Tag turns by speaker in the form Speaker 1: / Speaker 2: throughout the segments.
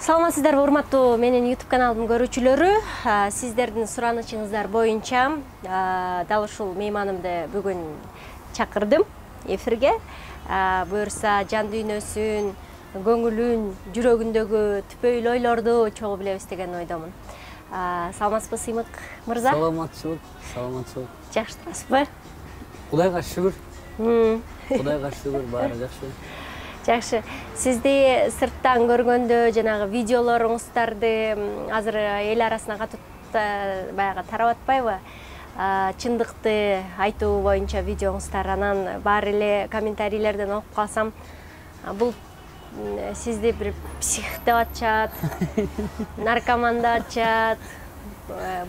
Speaker 1: Саламатсыздарбы, урматтуу менин YouTube каналымдын көрүүчүлөрү. Сиздердин суранычыңыздар боюнча дал ушул мейманымды бүгүн чакырдым эфирге. Буюрса жан дүйнөсүн, көңүлүн, жүрөгүндөгү түпөйлүү ойлорду чогуу билебиз деген ойдомун. Саламатсызбы Сыймык мырза?
Speaker 2: Саламатчылык.
Speaker 1: Жакшы турасызбы?
Speaker 2: Кудайга шүгүр. Кудайга шүгүр, баары жакшы.
Speaker 1: Жакшы. Сизди сырттан көргөндө жанагы видеолоруңуздарды азыр эл арасына катып баягы тарап атпайбы? Чындыкты айтуу боюнча видеоңуздар, анан баары эле комментарийлерден окуп калсам, бул сизди бир псих деп атышат, наркоман деп атышат,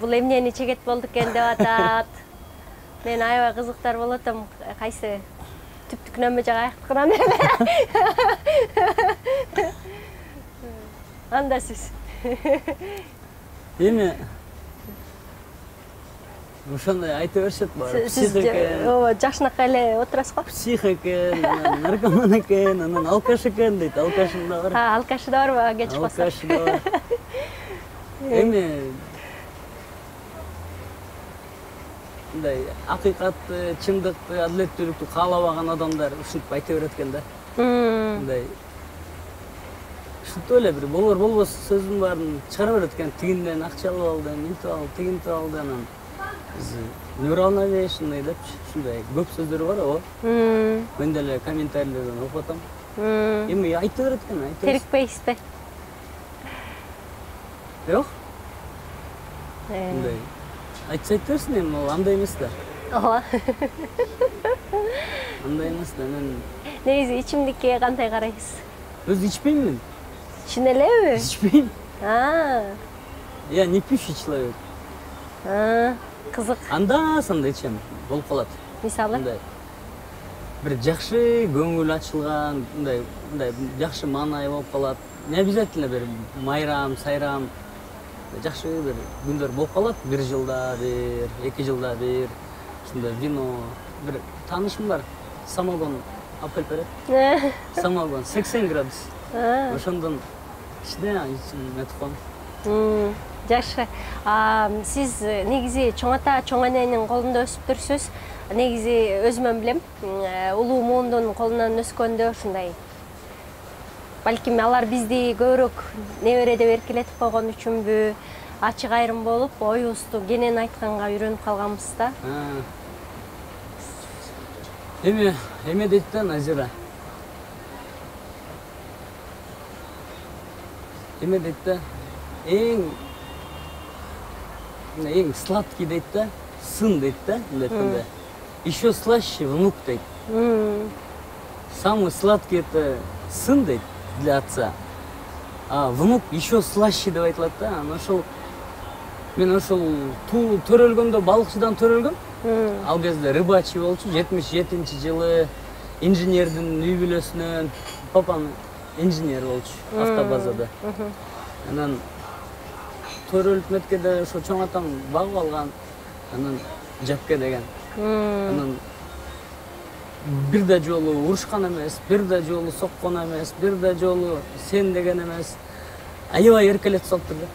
Speaker 1: бул эмнени чегет болду экен деп атат. Мен аябай кызыктар болот атам, кайсы түптүк нөмө жага аяктыкынан эле. Анда сиз.
Speaker 2: Эми ошондой айта беришет баары.
Speaker 1: Сиз ооба жакшынакай эле отурасыз го.
Speaker 2: Псих экен, наркоман экен, анан алкаш экен дейт. Алкашы да бар.
Speaker 1: Алкашы да барбы? Кеч калса.
Speaker 2: Алкашы да бар. Эми мындай акыйкатты, чындыкты, адилеттүүлүктү каалабаган адамдар ушинтип айта берет экен да. Мындай ушинтип эле бир болор болбос сөздүн баарын чыгара берет экен. Тигинден акча алып алды, мынтип алды, тигинтип алды, анан neuroinnovation депчи, ушундай көп сөздөр бар го. Мен деле комментарийлерден окуп атам. Эми айта берет экен, айта.
Speaker 1: Терикпейсизби?
Speaker 2: Жок. Мындай айтса айта берсин, эми ал андай эмес да.
Speaker 1: Ооба.
Speaker 2: Андай эмес да. Мен
Speaker 1: негизи ичимдикке кандай карайсыз?
Speaker 2: өзү ичпеймин.
Speaker 1: Чын элеби?
Speaker 2: Ичпейм. Я не пьющий человек.
Speaker 1: Кызык.
Speaker 2: Анда-санда ичем, болуп калат.
Speaker 1: Мисалы?
Speaker 2: Мындай бир жакшы көңүл ачылган, мындай жакшы маанай болуп калат. Не обязательно бир майрам, сайрам, жакшы бир күндөр болуп калат. 1 жылда бир, 2 жылда бир, ушундай вино, бир таанышым бар. Самогон алып келип берет. Самогон 80 градус. Ошондон кичине этип коем.
Speaker 1: Жакшы. Сиз негизи чоң ата, чоң эненин колунда өсүптүрсүз. Негизи өзүмөн билем, улуу муундун колунан өскөндө ушундай. Балким алар бизди көбүрөөк небере деп эркелетип койгон үчүнбү, ачык айрым болуп, оюбузду кенен айтканга үйрөнүп калганбыз да.
Speaker 2: Эме дейт да Назира. Эме дейт да, эң сладкий дейт да, сын дейт да, мындай. Еще слаще внук дейт. Самый сладкий это сын дейт для отца. А внук еще слаще деп айтылат да. Мен ошол төрөлгөндө балыкчыдан төрөлгөм. Ал кезде рыбачий болчу, 77-жылы инженердин үй бүлөсүнөн, папам инженер болчу автобазада. Анан төрөлүп меткеде ошо чоң атам багып алган. Анан Жапке деген. Анан бир да жолу урушкан эмес, бир да жолу соккон эмес, бир да жолу сен деген эмес. Аябай эркелетип салыптыр да.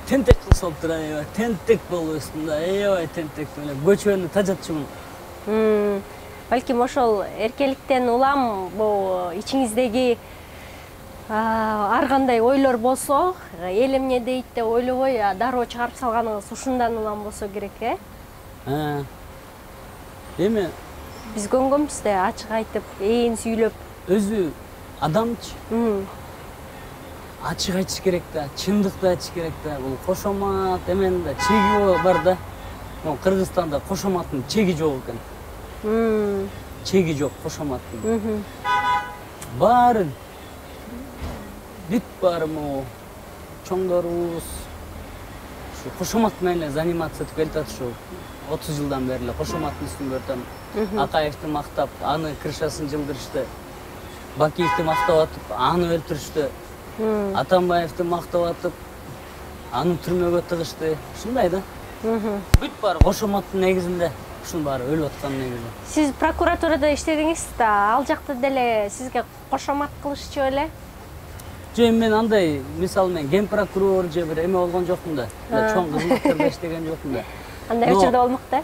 Speaker 2: Тентек кылып салыптыр, аябай тентек болуп өстүм да, аябай тентек эле көчөнү тажатчумун.
Speaker 1: Балким ошол эркеликтен улам бул ичиңиздеги ар кандай ойлор болсо, эл эмне дейт деп ойлобой дароо чыгарып салганыңыз ушундан улам болсо керек,
Speaker 2: Эми
Speaker 1: биз көнгөнбүз да ачык айтып, ээн сүйлөп.
Speaker 2: Өзү адамчы. Ачык айтыш керек да, чындыкты айтыш керек да. Бул кошомат эмен да чеги бар да. Могу Кыргызстанда кошоматтын чеги жок экен. Чеги жок кошоматтын. Баары бүт баары могу чоңдорубуз ушу кошомат менен заниматься этип келатат ушу 30 жылдан бери эле кошоматтын үстүн көртөм. Акаевди мактап, аны крышасын жылдырышты. Бакиевди мактап атып, аны өлтүрүштү. Атамбаевди мактап атып, аны түрмөгө тыгышты. Ушундай да. Бүт баары кошоматтын негизинде. Ушунун баары өлүп аткан негизи.
Speaker 1: Сиз прокуратурада иштедиңиз да, ал жакта деле сизге кошомат кылышчу эле?
Speaker 2: же мен андай мисалы мен ген прокурор же бир эме болгон жокмун да чоң кызматтарда иштеген жокмун да
Speaker 1: андай учурда болмок да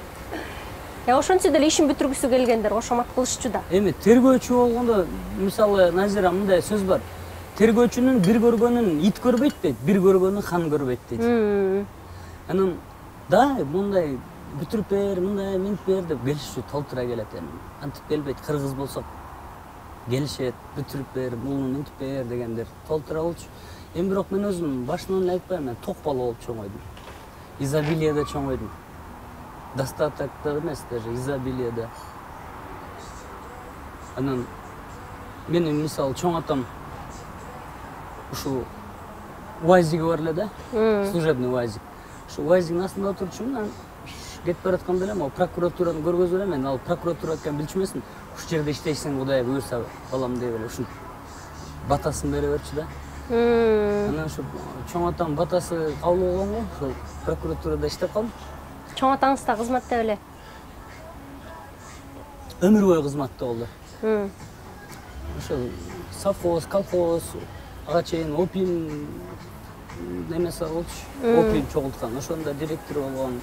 Speaker 1: ошентсе деле ишин бүтүргүсү келгендер кошомат кылышчу да
Speaker 2: эми тергөөчү болгондо мисалы Назира мындай сөз бар тергөөчүнүн бир көргөнүн ит көрбөйт дейт бир көргөнүн хан көрбөйт дейт анан да мындай бүтүрүп бер мындай минтип бер деп келишчү толтура келет эми антип келбейт кыргыз болсок келишет бүтүрүп бер муну минтип бер дегендер толтура болчу эми бирок мен өзүм башынан эле айтпайм мен ток бала болуп чоңойдум изобилияда чоңойдум достатокто эмес даже изобилияда анан менин мисалы чоң атам ушул уазиги бар эле да служебный уазик ушу уазиктин астында отурчумун анан кетип баратканда эле могу прокуратураны көргөзүп элем мен ал прокуратура экенин билчү эмесмин ушул жерде иштейсиң кудай буюрса балам деп эле ушинтип батасын бере берчү да анан ушу чоң атам батасы кабыл болгонго ошол прокуратурада иштеп калдым
Speaker 1: чоң атаңыз да кызматта беле
Speaker 2: өмүр бою кызматта болду ошол совхоз колхоз ага чейин опин немеси болчу опин чогулткан ошондо директор болгон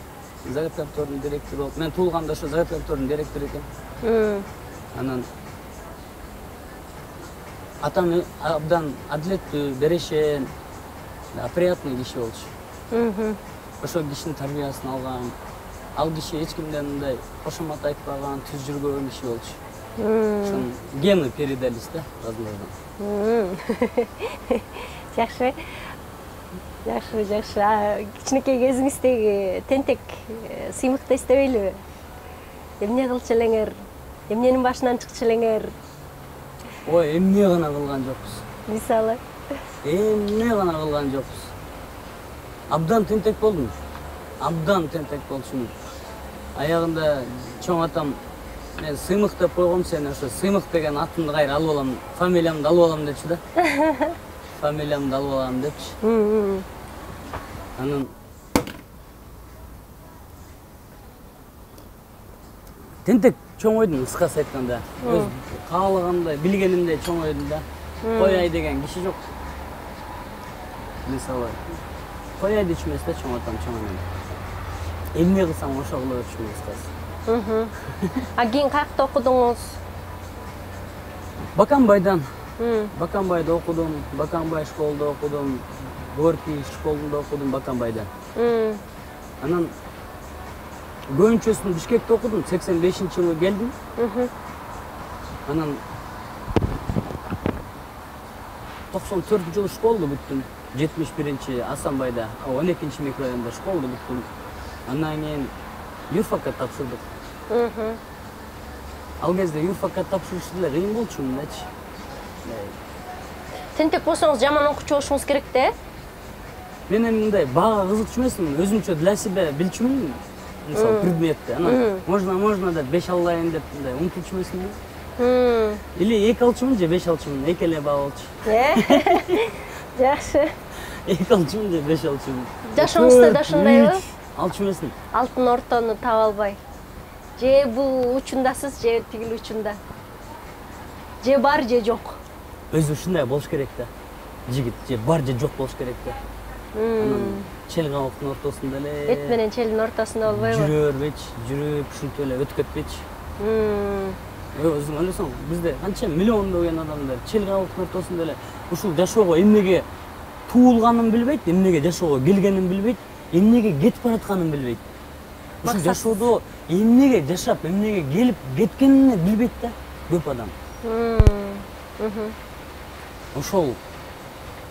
Speaker 2: заготовкалардын директору болуп мен туулганда ошо заготовкалардын директору экен анан атам абдан адилеттүү берешен приятный киши болчу ошол кишинин тарбиясын алган ал киши эч кимден мындай кошомат айтпаган түз жүргөн киши болчу ошонун гены передались да возможно
Speaker 1: жакшы жакшы кичинекей кезиңиздеги тентек сыймыкты эстебейлиби эмне кылчу элеңер эмненин башынан чыкчу элеңер
Speaker 2: ой эмне гана кылган жокпуз
Speaker 1: мисалы
Speaker 2: эмне гана кылган жокпуз абдан тентек болдум абдан тентек болчумун аягында чоң атам мен сыймык деп койгом сени ошо сыймык деген атымды кайра алып алам фамилиямды алып алам депчү да фамилиямды алып алам депчи анан тентек чоңойдум кыскасы айтканда өз каалагандай билгенимдей чоңойдум да кояй деген киши жок мисалы кояй дечү эмес да чоң атам чоң энем эмне кылсаң ошо кыла берчүмүн кыскасы
Speaker 1: а кийин каякта окудуңуз
Speaker 2: Баканбайда окудум Баканбай школдо окудум Горький школунда окудум Баканбайда анан көбүнчөсүн Бишкекте окудум 85-жылы келдим анан 94-жылы школду бүттүм 71-чи Асанбайда 12-чи микрорайонда школду бүттүм андан кийин юрфакка тапшырдык ал кезде юрфакка тапшырыш деле кыйын болчу мындайчы
Speaker 1: тентек болсоңуз жаман окуучу болушуңуз керек да
Speaker 2: мен эми мындай бага кызыкчу эмесмин өзүмчө для себя билчүмүн мисалы предметти анан можно деп 5 алайын деп мындай умтулчу эмесмин или 2 алчумун же 5 алчумун эки эле баа болчу
Speaker 1: жакшы
Speaker 2: 2 алчумун же 5 алчумун
Speaker 1: жашооңузда да ушундайбы
Speaker 2: алчу эмесмин
Speaker 1: алтын ортону таба албай же бул учундасыз же тигил учунда же бар же жок
Speaker 2: өзү ушундай болуш керек да жигит же бар же жок болуш керек да анан чел кабактын ортосунда эле
Speaker 1: эт менен челдин ортосунда болбойбу
Speaker 2: жүрө бербейчи жүрүп ушинтип эле өтүп кетпейчи өзүң ойлосоң бизде канча миллиондогон адамдар чел кабактын ортосунда эле ушул жашоого эмнеге туулганын билбейт эмнеге жашоого келгенин билбейт эмнеге кетип баратканын билбейт ушул жашоодо эмнеге жашап эмнеге келип кеткенин билбейт да көп адам ошол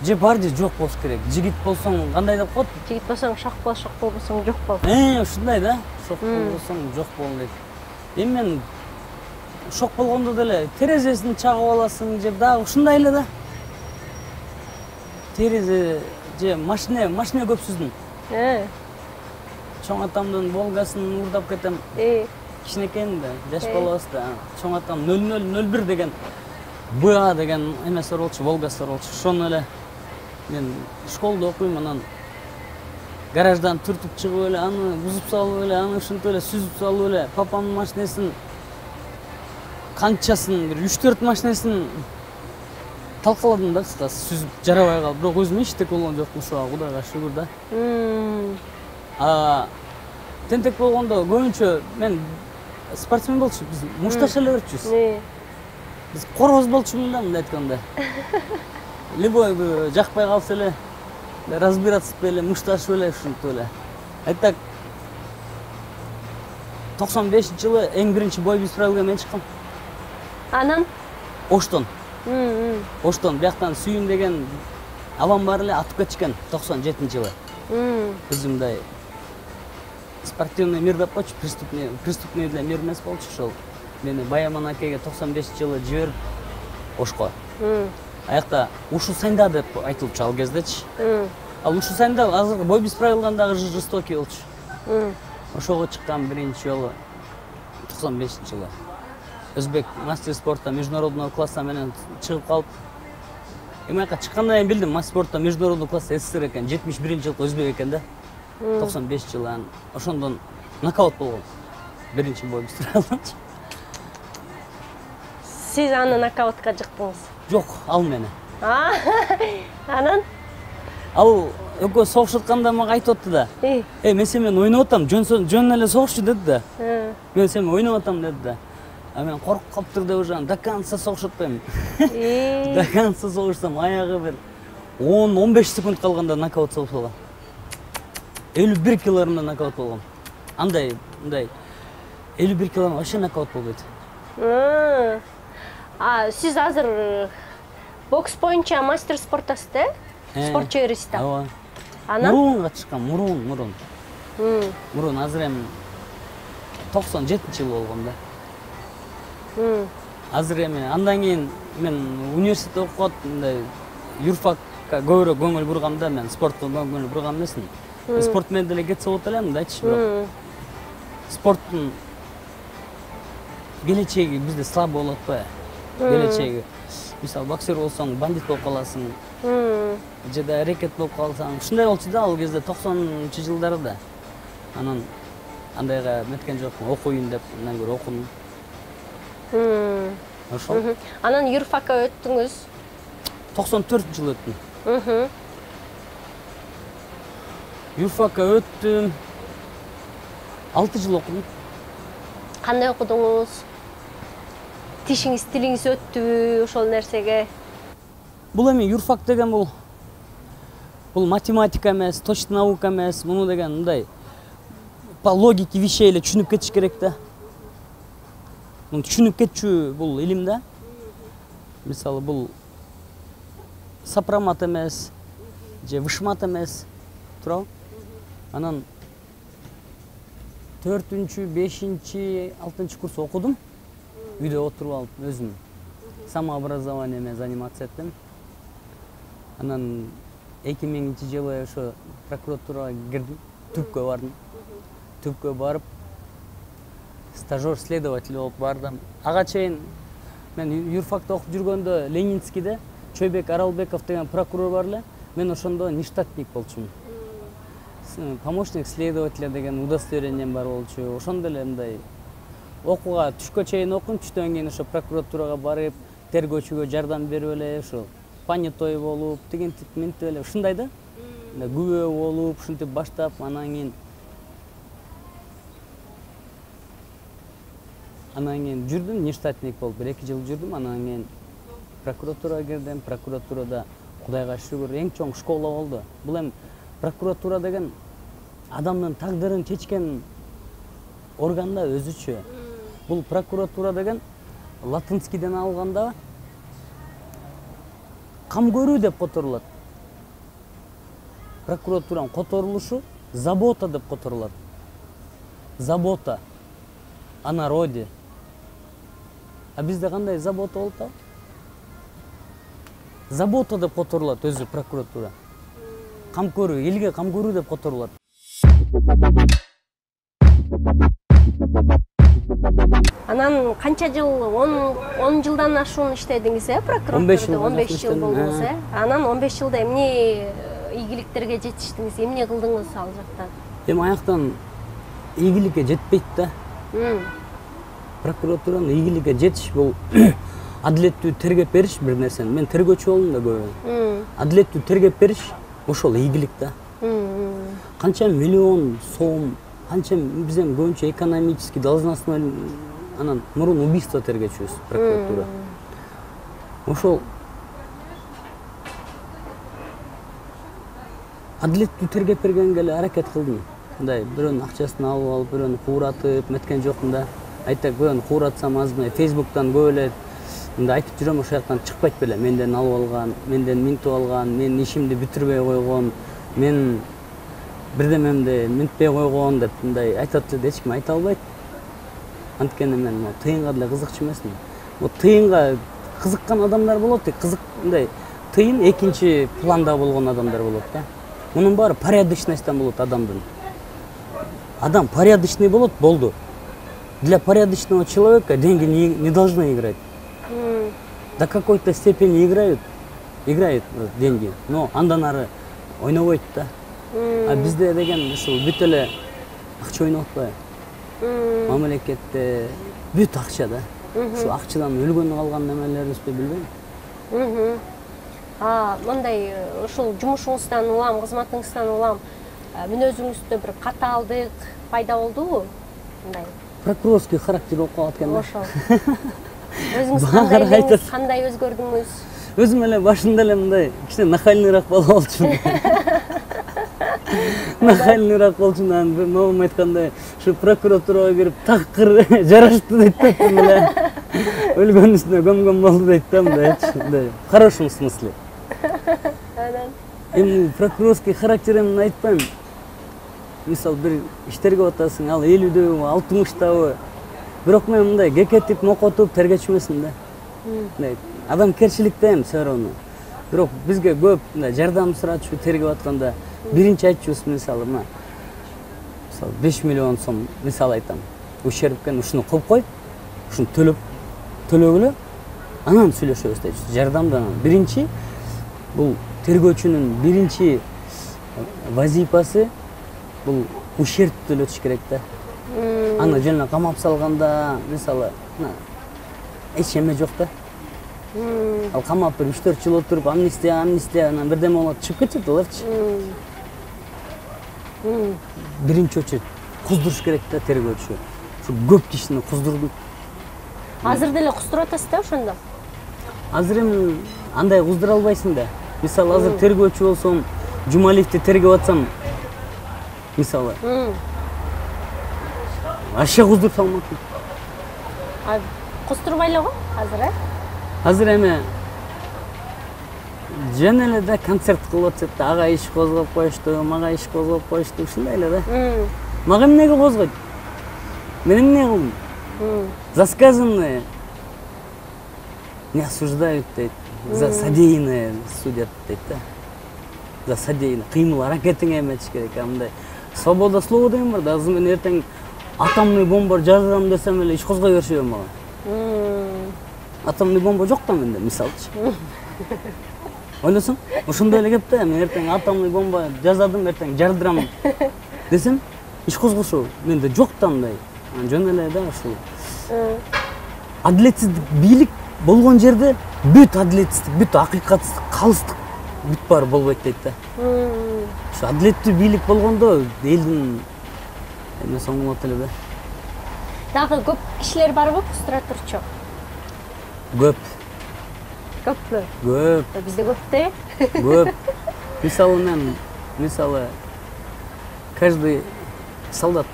Speaker 2: же бар же жок болуш керек жигит болсоң кандай деп коет
Speaker 1: жигит болсоң шок бол шок болбосоң жок бол
Speaker 2: ушундай да шок болбосоң жок бол дейт эми мен шок болгондо деле терезесин чагып аласың же дагы ушундай эле да терезе же машина көп сүздүм чоң атамдын волгасын уурдап кетем кичинекеймин да жаш балабыз да чоң атам 0001 деген БА деген эмеси болчу волгасы болчу ошону эле мен школдо окуйм анан гараждан түртүп чыгып эле аны бузуп салып эле аны ушинтип эле сүзүп салып эле папамдын машинесин канчасын бир 3-4 машинесин талкаладым да кыскасы, сүзүп жарабай калып, бирок өзүм эчтек болгон жокмун, ушуга Кудайга шүгүр да. Тентек болгондо көбүнчө мен спортсмен болчу, биз мушташ эле берчүбүз. Биз короз болчумун да, мындай айтканда. Любой жакпай калса эле разбираться эле, мушташып эле ушинтип эле. Айтак 95-жылы эң биринчи бой биз правилга мен чыккам.
Speaker 1: Анан
Speaker 2: Оштон. Оштон бияктан Сүйүн деген алам бар эле, атып кетишкен 97-жылы. Биз мындай спортивный мир деп койчу, преступный деле мир эмес болчу ошол. Мени Баяман акеге 95-жылы жиберип Ошко. Аякта ушу сайында деп айтылчу ал кездечи. Ал ушу сайында азыр бой биз правилган дагы жестокий болчу. Ошого чыккан биринчи жолу 95-жылы. Өзбек мастер спорта международного класса менен чыгып калып, эмаяка чыккандан кийин билдим, мастер спорта международный класс СССР экен, 71-жылкы өзбек экен да. 95-жылы ошондон нокаут болгон. Биринчи бой биз правилганчы.
Speaker 1: Сиз аны нокаутка жыктыңыз?
Speaker 2: Жок, ал мени.
Speaker 1: Анан?
Speaker 2: Ал экөө согушуп атканда мага айтып атты да. Мен сен менен ойноп атам, жөн эле согушчу деди да. Мен сен менен ойноп атам деди да. Мен коркуп калыптыр деп уже до конца согушуп атпайм. До конца согушсам аягы бир 10-15 секунд калганда нокаут болуп калган. 51 килограммда нокаут болгом. Андай 51 килограмм вообще нокаут болбойт.
Speaker 1: Сиз азыр бокс боюнча мастер спортасыз да? Спорт чеберисиз да?
Speaker 2: Ооба.
Speaker 1: Анан?
Speaker 2: Мурунга чыккам, мурун. Мурун азыр эми 97-жылы болгом да. Азыр эми андан кийин мен университетте окуп, мындай юрфакка көбүрөөк көңүл бургам да, мен спортко көңүл бурган эмесмин. Спорт менен деле кетсе болот эле мындайчы, бирок спорттун келечеги бизде слабо болуп атпайбы? Келечеги. Мисалы боксер болсоң, бандит болуп каласың. Же да рекет болуп калсаң. Ушундай болчу да ал кезде 90-жылдарда. Анан андайга меткен жокмун, окуйын деп, андан көрө окудум. Ошол.
Speaker 1: Анан юрфакка өттүңүз?
Speaker 2: 94-жылы өттүм. Юрфакка өттүм. 6 жыл окудум.
Speaker 1: Кандай окудуңуз? Тишиңиз, тилиңиз өттүбү ошол нерсеге?
Speaker 2: Бул эми юрфак деген бул математика эмес, точный наука эмес, муну деген мындай по логике вещей эле түшүнүп кетиш керек да. Муну түшүнүп кетчү бул илим да. Мисалы бул сопромат эмес, же вышмат эмес. Туурабы? Анан 4-чү, 5-чи, 6-чы курс окудум. Үйдө отуруп алып өзүм самообразованияме заниматься эттим. Анан 2000-жылы ошо прокуратурага кирдим, түпкө бардым. Түпкө барып стажер следователь болуп бардым. Ага чейин мен юрфакта окуп жүргөндө Ленинскийде Чойбек Аралбеков деген прокурор бар эле. Мен ошондо нештатник болчумун. Помощник следователя деген удостоверением бар болчу. Ошондо эле мындай окууга түшкө чейин окудум, түштөн кийин ошо прокуратурага барып, тергөөчүгө жардам берип эле, ошо понятой болуп, тигинтип, мынтип эле ушундай да. Күбө болуп, ушинтип баштап, анан кийин жүрдүм, нештатник болуп 1-2 жыл жүрдүм, анан кийин прокуратурага кирдим. Прокуратурада Кудайга шүгүр эң чоң школа болду. Бул эми прокуратура деген адамдын тагдырын чечкен орган да өзүчө. Бул прокуратура деген латинскийден алганда кам көрүү деп которулат. Прокуратуранын которулушу забота деп которулат. Забота о народе. А бизде кандай забота болуп атат? Забота деп которулат өзү прокуратура. Кам көрүү, элге кам көрүү деп которулат.
Speaker 1: Анан канча жыл, 10 жылдан ашуун иштедиңиз, прокуратурада? 15 жыл болдуңуз, Анан 15 жылда эмне ийгиликтерге жетиштиңиз, эмне кылдыңыз ал жакта?
Speaker 2: Эми аяктан ийгиликке жетпейт да. Прокуратуранын ийгиликке жетиш бул адилеттүү тергеп бериш бир нерсени. Мен тергөөчү болдум да көбү. Адилеттүү тергеп бериш ошол ийгилик да. Канча миллион сом, канча биз эми көбүнчө экономический должностной анан мурун убийство тергечүбүз прокуратура. Ошол адилеттүү тергеп бергенге эле аракет кылдым. Мындай бирөөнүн акчасын алып алып, бирөөнү кууратып, меткен жокмун да. Айта бирөөнү кууратсам азмы, Facebooktан көп эле мындай айтып жүрөм, ошол жактан чыкпайт беле. Менден алып алган, менден минтип алган, менин ишимди бүтүрбөй койгон, мен бирдемемди минтпей койгон деп мындай айтат эле, эч ким айта албайт. Анткени мен тыйынга деле кызыкчу эмесмин. Тыйынга кызыккан адамдар болот, кызык мындай тыйын экинчи планда болгон адамдар болот да. Мунун баары порядочностьтан болот адамдын. Адам порядочный болот, болду. Для порядочного человека деньги не должны играть. До какой-то степени играют деньги, но андан ары ойнобойт да. А бизде деген ушул бүт эле акча ойнотпайбы? Мамлекетте бүт акча да. Ушу акчадан өлгөнү калган немелерибизди билбейм.
Speaker 1: Мындай ушул жумушуңуздан улам, кызматыңыздан улам мүнөзүңүздө бир катаалдык пайда болдубу? Мындай
Speaker 2: прокурорский характер болуп калат экен да.
Speaker 1: Ошол. Өзүңүз кандай өзгөрдүңүз?
Speaker 2: Өзүм эле башында эле мындай кичине нахальныйраак бала болчумун. Нахальныйраак болчумун, анан мамам айткандай, ушу прокуратурага кирип такыр жарашты дейт да, эле. Өлгөн үстүнө көмгөн болду дейт да, мындай, в хорошем смысле. Эми прокурорский характерин айтпайм. Мисалы бир иш тергеп атасың, ал 50дөбү, 60табы. Бирок мен мындай кекетип, мокотуп тергечү эмесмин да. Мындай адамгерчиликте эми сөрөнү. Бирок бизге көп мындай жардам сурачу тергеп атканда биринчи айтчубуз мисалы 5 миллион сом мисалы айтам. Ущербкен ушуну коюп коюп, ушуну төлөгүлө, анан сүйлөшөбүз дейчү. Жардамдан биринчи бул тергөөчүнүн биринчи вазифасы бул ущерб төлөтүш керек да. Аны жана камап салганда мисалы эч эме жок да. Ал камап бир 3-4 жыл отуруп амнистия анан бирдеме болот, чыгып кетет аларчы. Биринчи очередь куздуруш керек да тергөөчү. Ушу көп кишини куздурду.
Speaker 1: Азыр деле куздуруп атасыз да ошондо?
Speaker 2: Азыр эми андай куздура албайсың да. Мисалы азыр тергөөчү болсом, Жумалиевди тергеп атсам, мисалы. Вообще куздуруп салмакмын.
Speaker 1: Куздурбай эле го азыр,
Speaker 2: Азыр эми жөн эле да концерт кылып атышат да, ага иш козгоп коюшту, мага иш козгоп коюшту, ушундай эле да. Мага эмнеге козгойт? Мен эмне кылдым? За сказанное не осуждают дейт, за содеянное судят дейт да. За содеянное. Кыймыл аракетиңе эметиш керек, мындай. Свобода слова деген бар да, азыр мен эртең атомный бомба жазам десем эле иш козгой беришеби мага. Атомный бомба жок да менде, мисалчы. Ойлосоң, ошондой эле кеп да, мен эртең атомный бомба жазадым, эртең жардырам десем, иш козгошобу менде жок да мындай. Жөн эле да ушул. Адилетсиздик, бийлик болгон жерде бүт адилетсиздик, бүт акыйкатсыздык, калыстык бүт баары болбойт дейт да. Ушу адилеттүү бийлик болгондо элдин эмеси оңолот эле да.
Speaker 1: Дагы көп кишилер барбы куздура турчу?
Speaker 2: Көп.
Speaker 1: Көппү?
Speaker 2: Көп.
Speaker 1: Бизде көп да?
Speaker 2: Көп. Мисалы, каждый солдат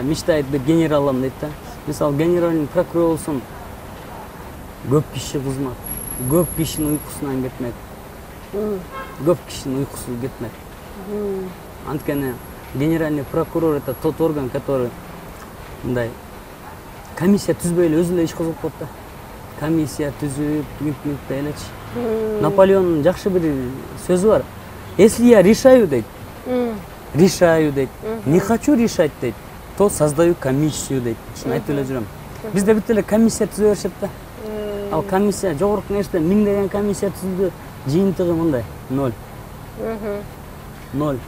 Speaker 2: мечтает быть генералом дейт да. Мисалы, генеральный прокурор болсом, көп киши кызмат, көп кишинин уйкусунан кетмек. Көп кишинин уйкусу кетмек. Анткени генеральный прокурор это тот орган, который мындай комиссия түзбөй эле өзү эле иш козгоп коет да. Комиссия түзүп, мүнтпөй элечи. Наполеондун жакшы бир сөзү бар. Если я решаю дейт, не хочу решать дейт, то создаю комиссию дейт. Ушуну айтып эле жүрөм. Бизде бүт эле комиссия түзө беришет да. Ал комиссия жогорку нерсе миңдеген комиссия түзүлдү, жыйынтыгы мындай 0. 0.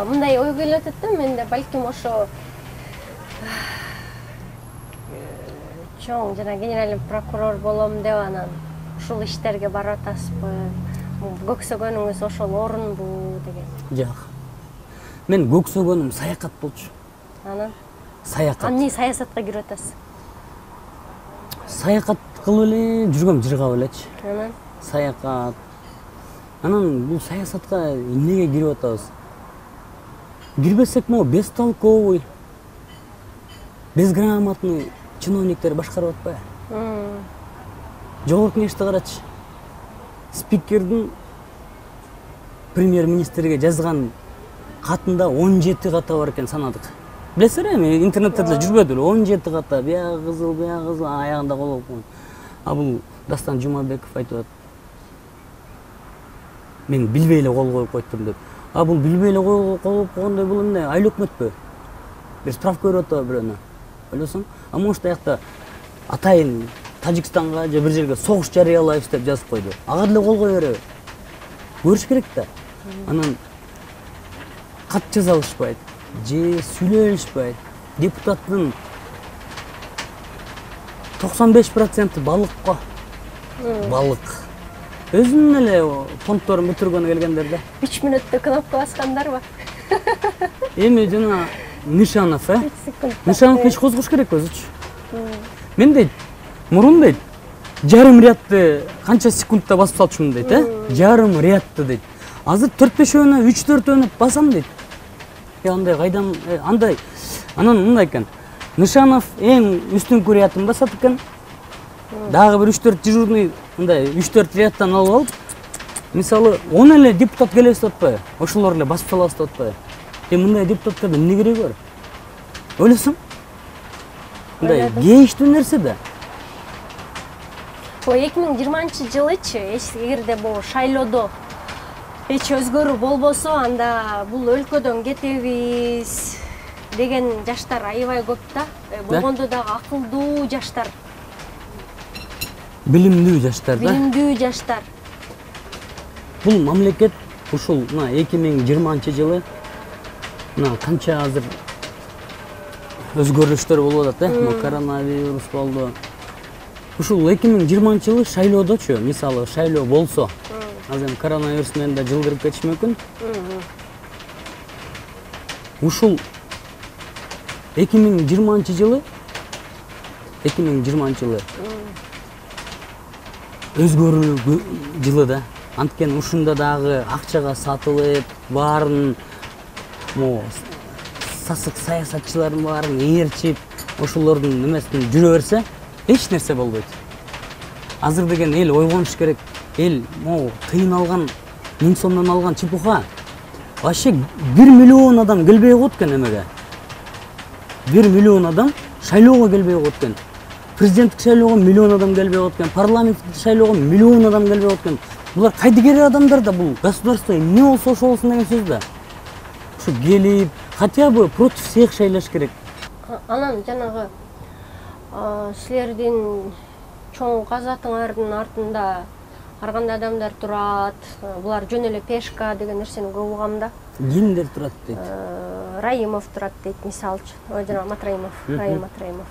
Speaker 1: Мындай ой келип атат да менде, балким ошо чоң жана генеральный прокурор болом деп анан ушул иштерге барып атасызбы? Көксөгөнүңүз ошол орунбу деген.
Speaker 2: Жок. Мен көксөгөнүм саякат болчу.
Speaker 1: Анан
Speaker 2: Саякат.
Speaker 1: эмне саясатка кирип атасыз?
Speaker 2: Саякат кылып эле жүргөм жыргап элечи.
Speaker 1: Анан
Speaker 2: Саякат. Анан бул саясатка эмнеге кирип атабыз? Кирбесек могу бестолковый, безграмотный чиновниктер башкарып атпайбы? Жогорку кеңешти карачы. Спикердин премьер-министрге жазган катында 17 ката бар экен санадык. Билесиңер эми интернетте деле жүрбөдү эле 17 ката, биягы кызыл, аягында кол коюп. А бул Дастан Жумабеков айтып атат. Мен билбей эле кол коюп койдум деп. А бул билбей эле кол коюп койгондой бул эмне? Айыл өкмөтпү? Бир справка берип атабы бирөөнө? Ойлосоң? А может аякта атайын Тажикстанга же бир жерге согуш жарыялайбыз деп жазып койду. Ага деле кол кое береби? Көрүш керек да. Анан кат жаза алышпайт, же сүйлөй алышпайт. Депутаттын 95% балыкко. Балык. Өзүнүн эле фондторун бүтүргөнү келгендер да.
Speaker 1: 3 мүнөттө кнопка баскандарбы?
Speaker 2: Эми жана Нишанов, Нишанов иш козгош керек өзүчү. Мен дейт, мурун дейт, жарым рядты канча секундта басып салчумун дейт, жарым рядты дейт. Азыр 4-5-өөнө, 3-4-өөнө басам дейт. Андай кайдан, андай, анан мындай экен. Нишанов эң үстүнкү рядын басат экен. Дагы бир 3-4 дежурный, мындай 3-4 рядтан алып алып, мисалы 10 эле депутат келебиз деп атпайбы? Ошолор эле басып салабыз деп атпайбы? Мындай депутаттарда эмне кереги бар? Ойлосоң? Мындай кейиштүү нерсе да.
Speaker 1: 2020-жылычы эгерде бул шайлоодо эч өзгөрүү болбосо, анда бул өлкөдөн кетебиз деген жаштар аябай көп да. Болгондо дагы акылдуу жаштар.
Speaker 2: Билимдүү жаштар да.
Speaker 1: Билимдүү жаштар.
Speaker 2: Бул мамлекет ушул 2020-жылы канча азыр өзгөрүштөр болуп атат, коронавирус болду. Ушул 2020-жылы шайлоодочу, мисалы шайлоо болсо, азыр коронавирус менен да жыл кирип кетиши мүмкүн. Ушул 2020-жылы өзгөрүү жылы да. Анткени ушунда дагы акчага сатылып, баарын сасык саясатчылардын баарын ээрчип, ошолордун немесин жүрө берсе, эч нерсе болбойт. Азыр деген эл ойгонуш керек. Эл тыйын алган, 1000 сомдон алган чепуха. Вообще 1 миллион адам келбей койт экен эмеге. 1 миллион адам шайлоого келбей койт экен. Президенттик шайлоого миллион адам келбей койт экен. Парламенттик шайлоого миллион адам келбей койт экен. Булар кайдыгер адамдар да, бул государство эмне болсо ошо болсун деген сөз да. Ушу келип, хотя бы против всех шайлаш керек.
Speaker 1: Анан жанагы силердин чоң казатыңардын артында ар кандай адамдар турат. Булар жөн эле пешка деген нерсени көп угам да.
Speaker 2: Кимдер турат дейт?
Speaker 1: Раимов турат дейт, мисалчы. Жана Матраимов, Раим Матраимов.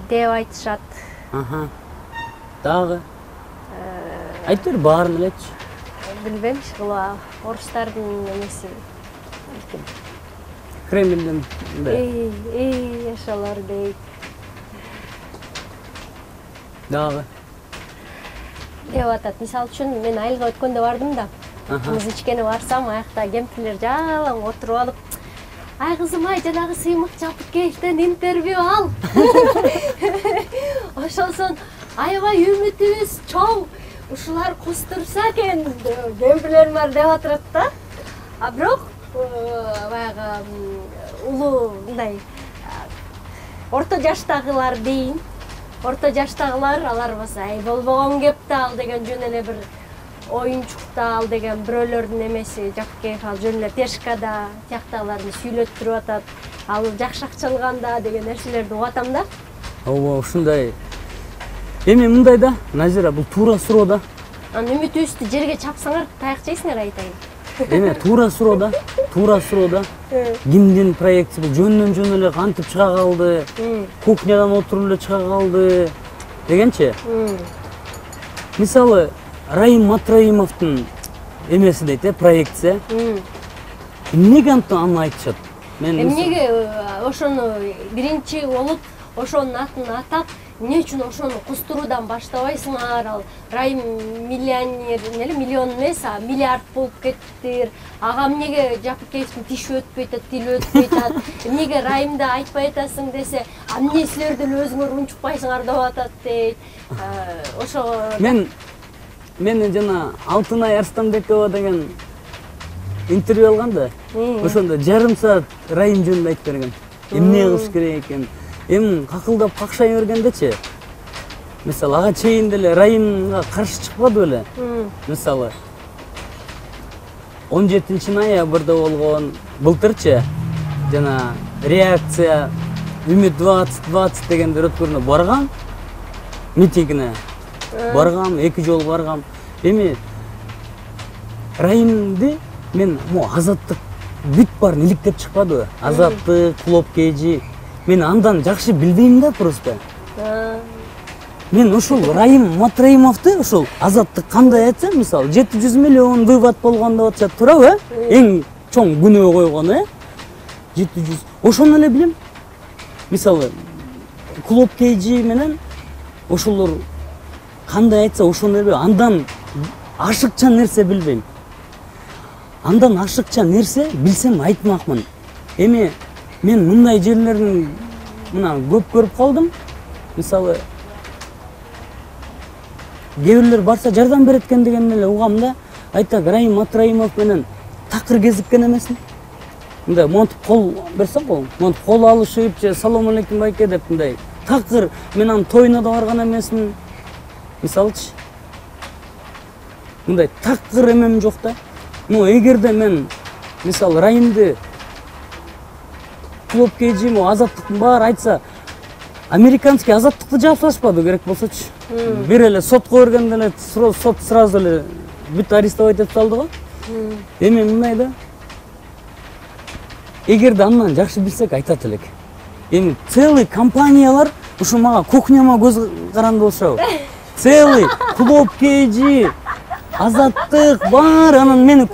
Speaker 1: Деп айтышат.
Speaker 2: Дагы айтыр баарын элечи.
Speaker 1: Билбейм, орустардын эмеси.
Speaker 2: Кремльден мындай.
Speaker 1: Ошолор дейт.
Speaker 2: Дагы
Speaker 1: Деп атат. Мисалы үчүн мен айылга өткөндө бардым да. Муз ичкени барсам, аякта кемпирлер жалаң отуруп алып, "Ай кызым, ай жанагы Сыймык Жапыкеевден интервью ал." Ошолсон аябай үмүтүбүз чоң. Ушулар кустурса экен, кемпирлер бар деп атат да. А бирок баягы улуу мындай орто жаштагылар дейин. Орто жаштагылар алар болсо, "Ай болбогон кеп да ал" деген жөн эле бир оюнчукта ал деген бирөөлөрдүн эмеси, Жапыкеев ал жөн эле пешкада, тияктагыларды сүйлөттүрүп атат. Ал жакшы акча алганда деген нерселерди угуп атам да.
Speaker 2: Ооба, ушундай. Эми мындай да, Назира, бул туура суроо да.
Speaker 1: Анан үмүтүбүздү жерге чапсаңар, таяк жейсиңер айтайын.
Speaker 2: эме туура суроода кимдин проектиси бул жөн эле кантип чыга калды, кухнядан отуруп эле чыга калды дегенчи. Мисалы Раим Матраимовдун эмеси дейт, проектisi. Эмнеге аны айтышат?
Speaker 1: Эмнеге ошону биринчи болуп ошонун атын атап, эмне үчүн ошону кустуруудан баштабайсыңар? Ал Раим миллионер, миллион эмес, миллиард болуп кеттир. Ага эмнеге Жапыкеевдин тиши өтпөй атат, тили өтпөй атат. Эмнеге Раимди айтпай атасың десе, эмне силер деле өзүңөр унчукпайсыңар деп атат дейт. Ошо
Speaker 2: мен жана Алтынай Арстанбекова деген интервью алганда, ошондо жарым саат Раим жөнүндө айтып берген. Эмне кылыш керек экен? Эми какылдап какшай бергендечи. Мисалы ага чейин деле Раимга каршы чыкпады беле. Мисалы 17-ноябрда болгон былтырчы жана реакция Үмүт 2020 дегендер өткөрүнө баргам, митингине баргам, 2 жолу баргам. Эми Раимди мен азаттык бүт барын иликтеп чыкпадыбы? Азаттык, клуб KG. Мен андан жакшы билбейм да просто. Мен ушул Раим Матраимовду ушул азаттык кандай айтсам, мисалы 700 миллион вывод болгон деп атышат, туурабы? Эң чоң күнөө койгон, 700. Ошону эле билем. Мисалы клуб KG менен ошолор кандай айтса ошону эле, андан ашыкча нерсе билбейм. Андан ашыкча нерсе билсем айтмакмын. Эми мен мындай жерлерин көп көрүп калдым. Мисалы кээ барса жардам берет экен деген эле угам да. Айтак Раим Матраимов менен такыр кезиккен эмесмин. Мындай монтуп кол берсең го, монтуп кол алышып, же салам алейкум байке деп мындай такыр мен анын тоюна да барган эмесмин. Мисалычы мындай такыр эмем жок да. Эгерде мен мисалы Раимди клуб KG азаттыктын баары айтса, американский азаттыкты жапсашпады керек болсочу. Бир эле сотко бергенде эле сот сразу эле бүт арестовать этип салды го. Эми мындай да. Эгерде андан жакшы билсек айтат элек. Эми целый компаниялар ушу мага кухняма көз каранды болушабы. Целый клуб KG, азаттык бар, анан мен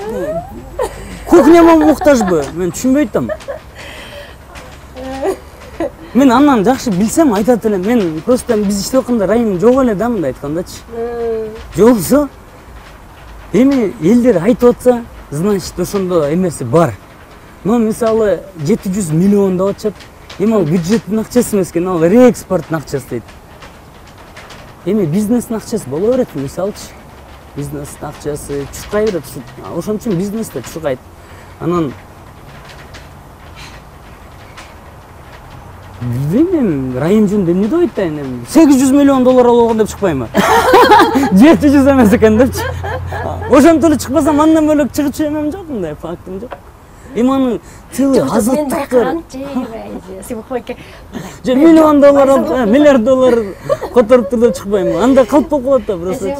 Speaker 2: кухняма муктажбы? Мен түшүнбөй атам. Мен андан жакшы билсем айтат элем. Мен просто биз иштеп атканда Раим жок эле да мындай айткандачы. Жоксо эми элдер айтып атса, значит ошондо эмеси бар. Мисалы 700 миллион деп атышат. Эми ал бюджеттин акчасы эмес экен, ал реэкспорттун акчасы дейт. Эми бизнестин акчасы боло берет, мисалычы. Бизнестин акчасы чуркай берет. Ошон үчүн бизнес да чуркайт. Анан билбейм, Раим жөнүндө эмне деп айтайын эми? 800 миллион доллар алган деп чыкпаймы? 700 эмес экен депчи. Ошентип эле чыкпасам андан бөлөк чыгычу эмем жок, мындай фактым жок. Эми аны целый азаттык же миллион доллар, миллиард доллар которуп тур деп чыкпаймы? Анда калп болуп калат да просто.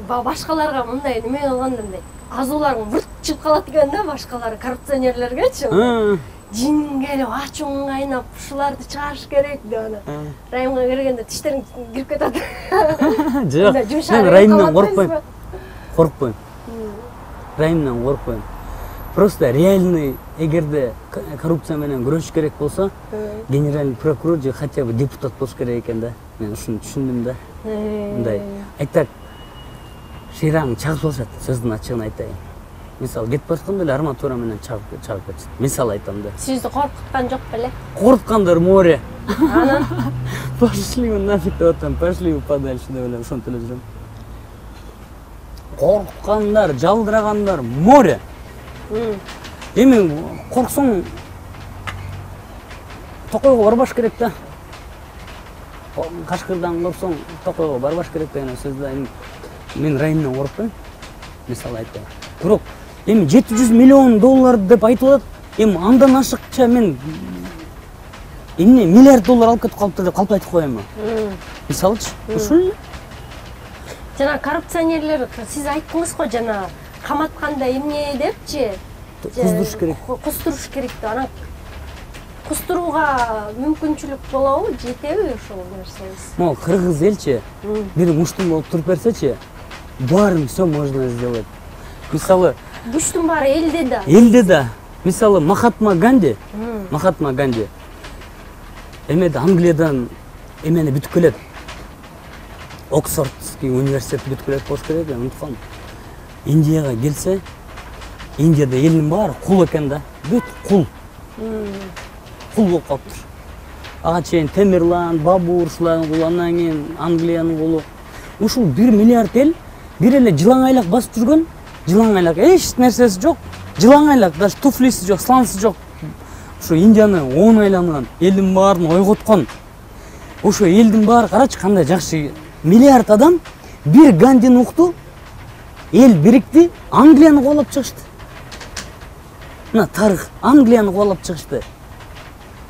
Speaker 1: Башкаларга мындай неме болгондо мындай азууларың вырт чыгып калат экен да, башкалар коррупционерлергечи. Жин келип ачууң кайнап ушуларды чыгарыш керек деп ана. Раимга киргенде тиштериң кирип кетет.
Speaker 2: Жок, мен Раимден коркпойм. Коркпойм. Раимден коркпойм. Просто реальный эгерде коррупция менен күрөшүш керек болсо, генеральный прокурор же хотя бы депутат болуш керек экен да. Мен ушуну түшүндүм да. Мындай айтак шыйраң чагып салышат, сөздүн ачыгын айтайын. Мисалы кетип баратканда эле арматура менен чагып кетет. Мисал айтам да.
Speaker 1: Сизди коркуткан жок беле?
Speaker 2: Коркуткандар море.
Speaker 1: Анан
Speaker 2: Пошли вы нафиг деп атам, пошли вы подальше деп эле ошентип эле жүрөм. Коркуткандар, жалдырагандар море. Эми корксоң Токойго барбаш керек да. Кашкырдан корксоң Токойго барбаш керек деген сөздү мен Раимден коркпойм. Мисалы айтайын. Бирок эми 700 миллион доллар деп айтып атат. Эми андан ашыкча мен эмне миллиард доллар алып кетип калыптыр деп калп айтып коеюнбу? Мисалычы, ушул эле.
Speaker 1: Жана коррупционерлер, сиз айттыңыз го жана каматканда эмне депчи
Speaker 2: куздуруш керек.
Speaker 1: Кустуруш керек да. Анан кустурууга мүмкүнчүлүк болобу, жетеби ошол нерсебиз?
Speaker 2: Могу кыргыз элчи бир муштум болуп туруп берсечи, баарын все можно сделать. Мисалы,
Speaker 1: Буштун баары элде да.
Speaker 2: элде да. Мисалы, Махатма Ганди эмеде Англиядан эмени бүтүп келет. Оксфордский университетти бүтүп келет болуш керек, унуткам. Индияга келсе, Индияда элдин баары кул экен да. Бүт кул. Кул болуп калыптыр. Ага чейин Темирлан, Бабур ушулардын кулу, андан кийин Англиянын кулу. Ушул 1 миллиард эл бир эле жылаңайлак басып жүргөн, жылаңайлак эч нерсеси жок. Жылаңайлак, даже туфлиси жок, слансы жок. Ушу Индияны 10 айланган, элдин баарын ойготкон. Ошо элдин баары карачы кандай жакшы. Миллиард адам бир Гандини укту, эл бирикти, Англияны кубалап чыгышты. Мына тарых, Англияны кубалап чыгышты.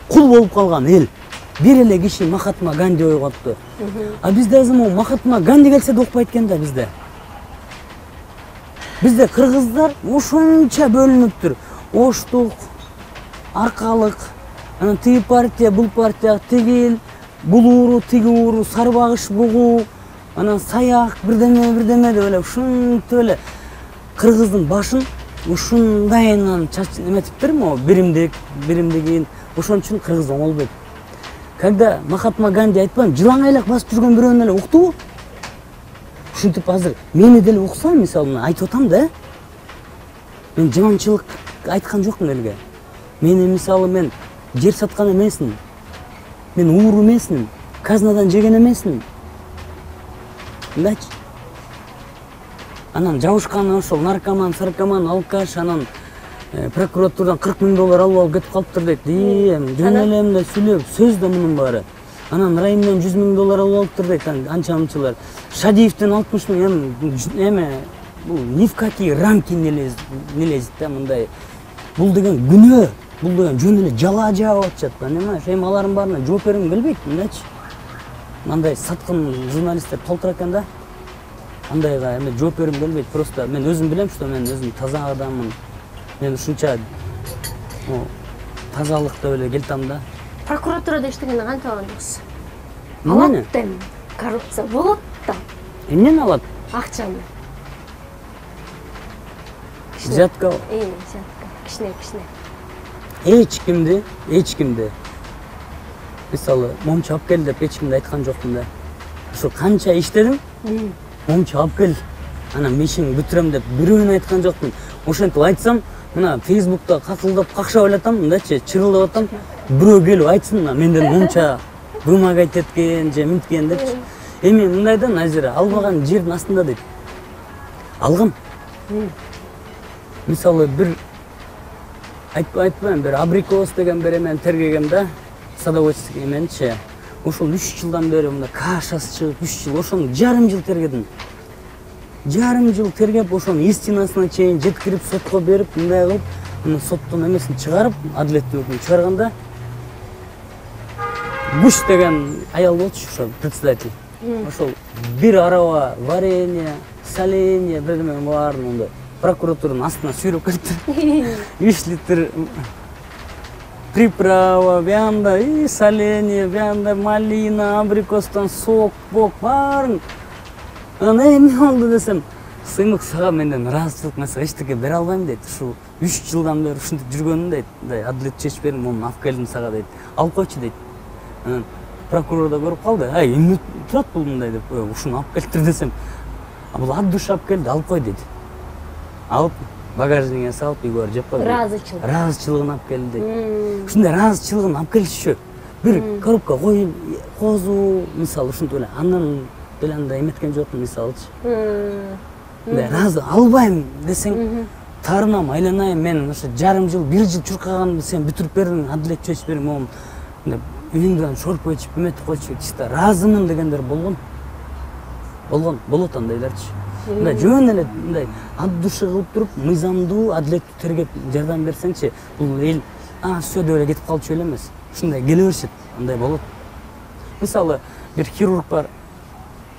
Speaker 2: Кул болуп калган эл. Бир эле киши Махатма Ганди ойготту. А бизде азыр могу Махатма Ганди келсе да укпайт экен да бизде. Бизде кыргыздар ошонча бөлүнүптүр. Оштук, аркалык, анан тиги партия, бул партия, тиги бул ууру, тиги ууру, сарбагыш бугу, анан саяк, бирдеме деп эле ушинтип эле кыргыздын башын ушундайынан эметиптир могу биримдигин. Ошон үчүн кыргыз оңолбойт. Когда Махатма Ганди айтпам, жылаңайлак басып жүргөн бирөөнү эле уктубу? Ушинтип азыр мени деле уксам, мисалы айтып атам да. Мен жаманчылык айткан жокмун элге. Мен жер саткан эмесмин. Мен ууру эмесмин. Казнадан жеген эмесмин. Мындайчы. Анан жабышкан ошол наркоман, саркоман, алкаш, анан прокуратурадан 40 000 доллар алып кетип калыптыр дейт. Жөн эле эмне сүйлөп, сөз да мунун баары. Анан райымдан 100 000 доллар алып алыптыр дейт анча-мынчалар. Шадиевден 60 000 эме бул ни в какие рамки не лезет да мындай. Бул деген күнөө, бул деген жөн эле жала жаап атышат, понимаешь? Эми алардын баарына жооп бергим келбейт, мындайчы. Мындай саткын журналисттер толтура экен да. Андайга эме жооп бергим келбейт. Просто мен өзүм билем, что мен өзүм таза адаммын. Мен ушунча тазалыкта эле келтам да.
Speaker 1: Прокуратурада иштегенде кантип алган жоксуз?
Speaker 2: Эмнени?
Speaker 1: Алат да, коррупция болот да.
Speaker 2: Эмнени алат?
Speaker 1: Акчаны.
Speaker 2: Взятка.
Speaker 1: Взятка. Кичине.
Speaker 2: Эч кимди. Мисалы, момчу алып кел деп эч кимди айткан жокмун да. Ушу канча иштедим? Момчу алып кел. Анан мешин бүтүрөм деп бирөөнү айткан жокмун. Ошентип айтсам, мына Facebook'та какылдап какшап элатам, мындайчы, чырылдап атам. Бирөө келип айтсын, менден момча вымогать эткен же мынткен депчи. Эми мындайда Назира албаган жердин астында дейт. Алгам. Мисалы бир айтпайм, бир абрикос деген бир эмен тергегем да, садоводческий эменчи. Ошол 3 жылдан бери мына кашасы чыгып 3 жыл, ошону жарым жыл тергедим. Жарым жыл тергеп, ошону истинасына чейин жеткирип, сотко берип, мындай кылып, мына соттун эмесин чыгарып, адилеттик өкүмүн чыгарганда Буш деген аял болчу, ошо председатель. Ошол бир араба варенье, соленье, бирдеме баарын онда прокуратуранын астына сүйрөп келиптир. 3 литр приправа, бияында соленье, бияында малина, абрикостон сок, бок баарын. Анан эмне болду десем, сыймык сага менден ыраазычылык нерсе эчтеке бере албайм дейт. Ушул 3 жылдан бери ушинтип жүргөнүн дейт. Мындай адилет чечип бердим, муну алып келдим сага дейт. Алып койчу дейт. Анан прокурор да көрүп калды. Эмне турат бул мындай деп, ушуну алып келиптир десем, бул от души алып келди, алып кой дейт. Алып багажниге салып үйгө барып жеп койду. Ыраазычылыгын алып келди дейт. Ушундай ыраазычылыгын алып келишчү. Бир коробка коюп, козу, мисалы ушинтип эле. Андан деле андай эметкен жокмун, мисалычы. Ыраазы албайм десең, тарынам, айланайын, мен ошо жарым жыл, 1 жыл чуркаганымды сен бүтүрүп бердиң, адилет чечип бердиң, могу үйүңдөн шорпо ичип, эметип койчу, чисто ыраазымын дегендер болгон. Болот андайларчы. Мындай жөн эле мындай от души кылып туруп, мыйзамдуу, адилеттүү тергеп жардам берсеңчи, бул эл всё деп эле кетип калчу эле эмес. Ушундай келе беришет, андай болот. Мисалы, бир хирург бар,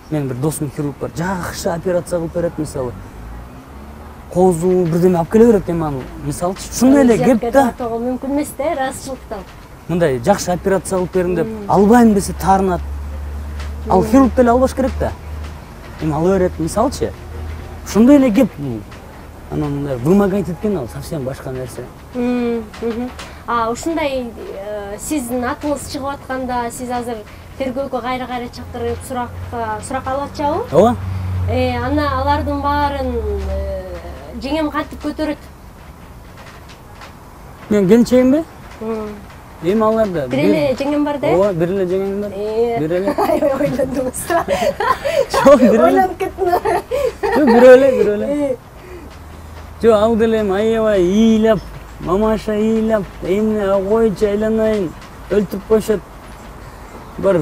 Speaker 2: менин бир досум хирург бар, жакшы операция кылып берет, мисалы. козу бирдеме алып келе берет эми ал мисалчы ушундай эле кеп да
Speaker 1: мүмкүн эмес да ыраазычылыктан.
Speaker 2: мындай жакшы операция кылып берин деп албайм десе таарынат. Ал хирург деле албаш керек да. Эми ала берет мисалчы. Ушундай эле кеп бул. Анан мындай вымогать эткен ал совсем башка нерсе.
Speaker 1: Ушундай сиздин атыңыз чыгып атканда сиз азыр тергөөгө кайра чакырып сурак алып атчабы?
Speaker 2: Ооба.
Speaker 1: Ана алардын баарын жеңем кантип көтөрөт?
Speaker 2: Мен келинчегимби? Эми аларда
Speaker 1: бир эле жеңем бар да?
Speaker 2: Ооба, бир эле жеңем бар. Бир эле.
Speaker 1: Ойлондуңуз.
Speaker 2: Жок, бир эле.
Speaker 1: Ойлонуп кеттим.
Speaker 2: Жок, бир эле. Жок, ал деле аябай ыйлап, мамаша ыйлап, эмне койчу айланайын, өлтүрүп коюшат. Бар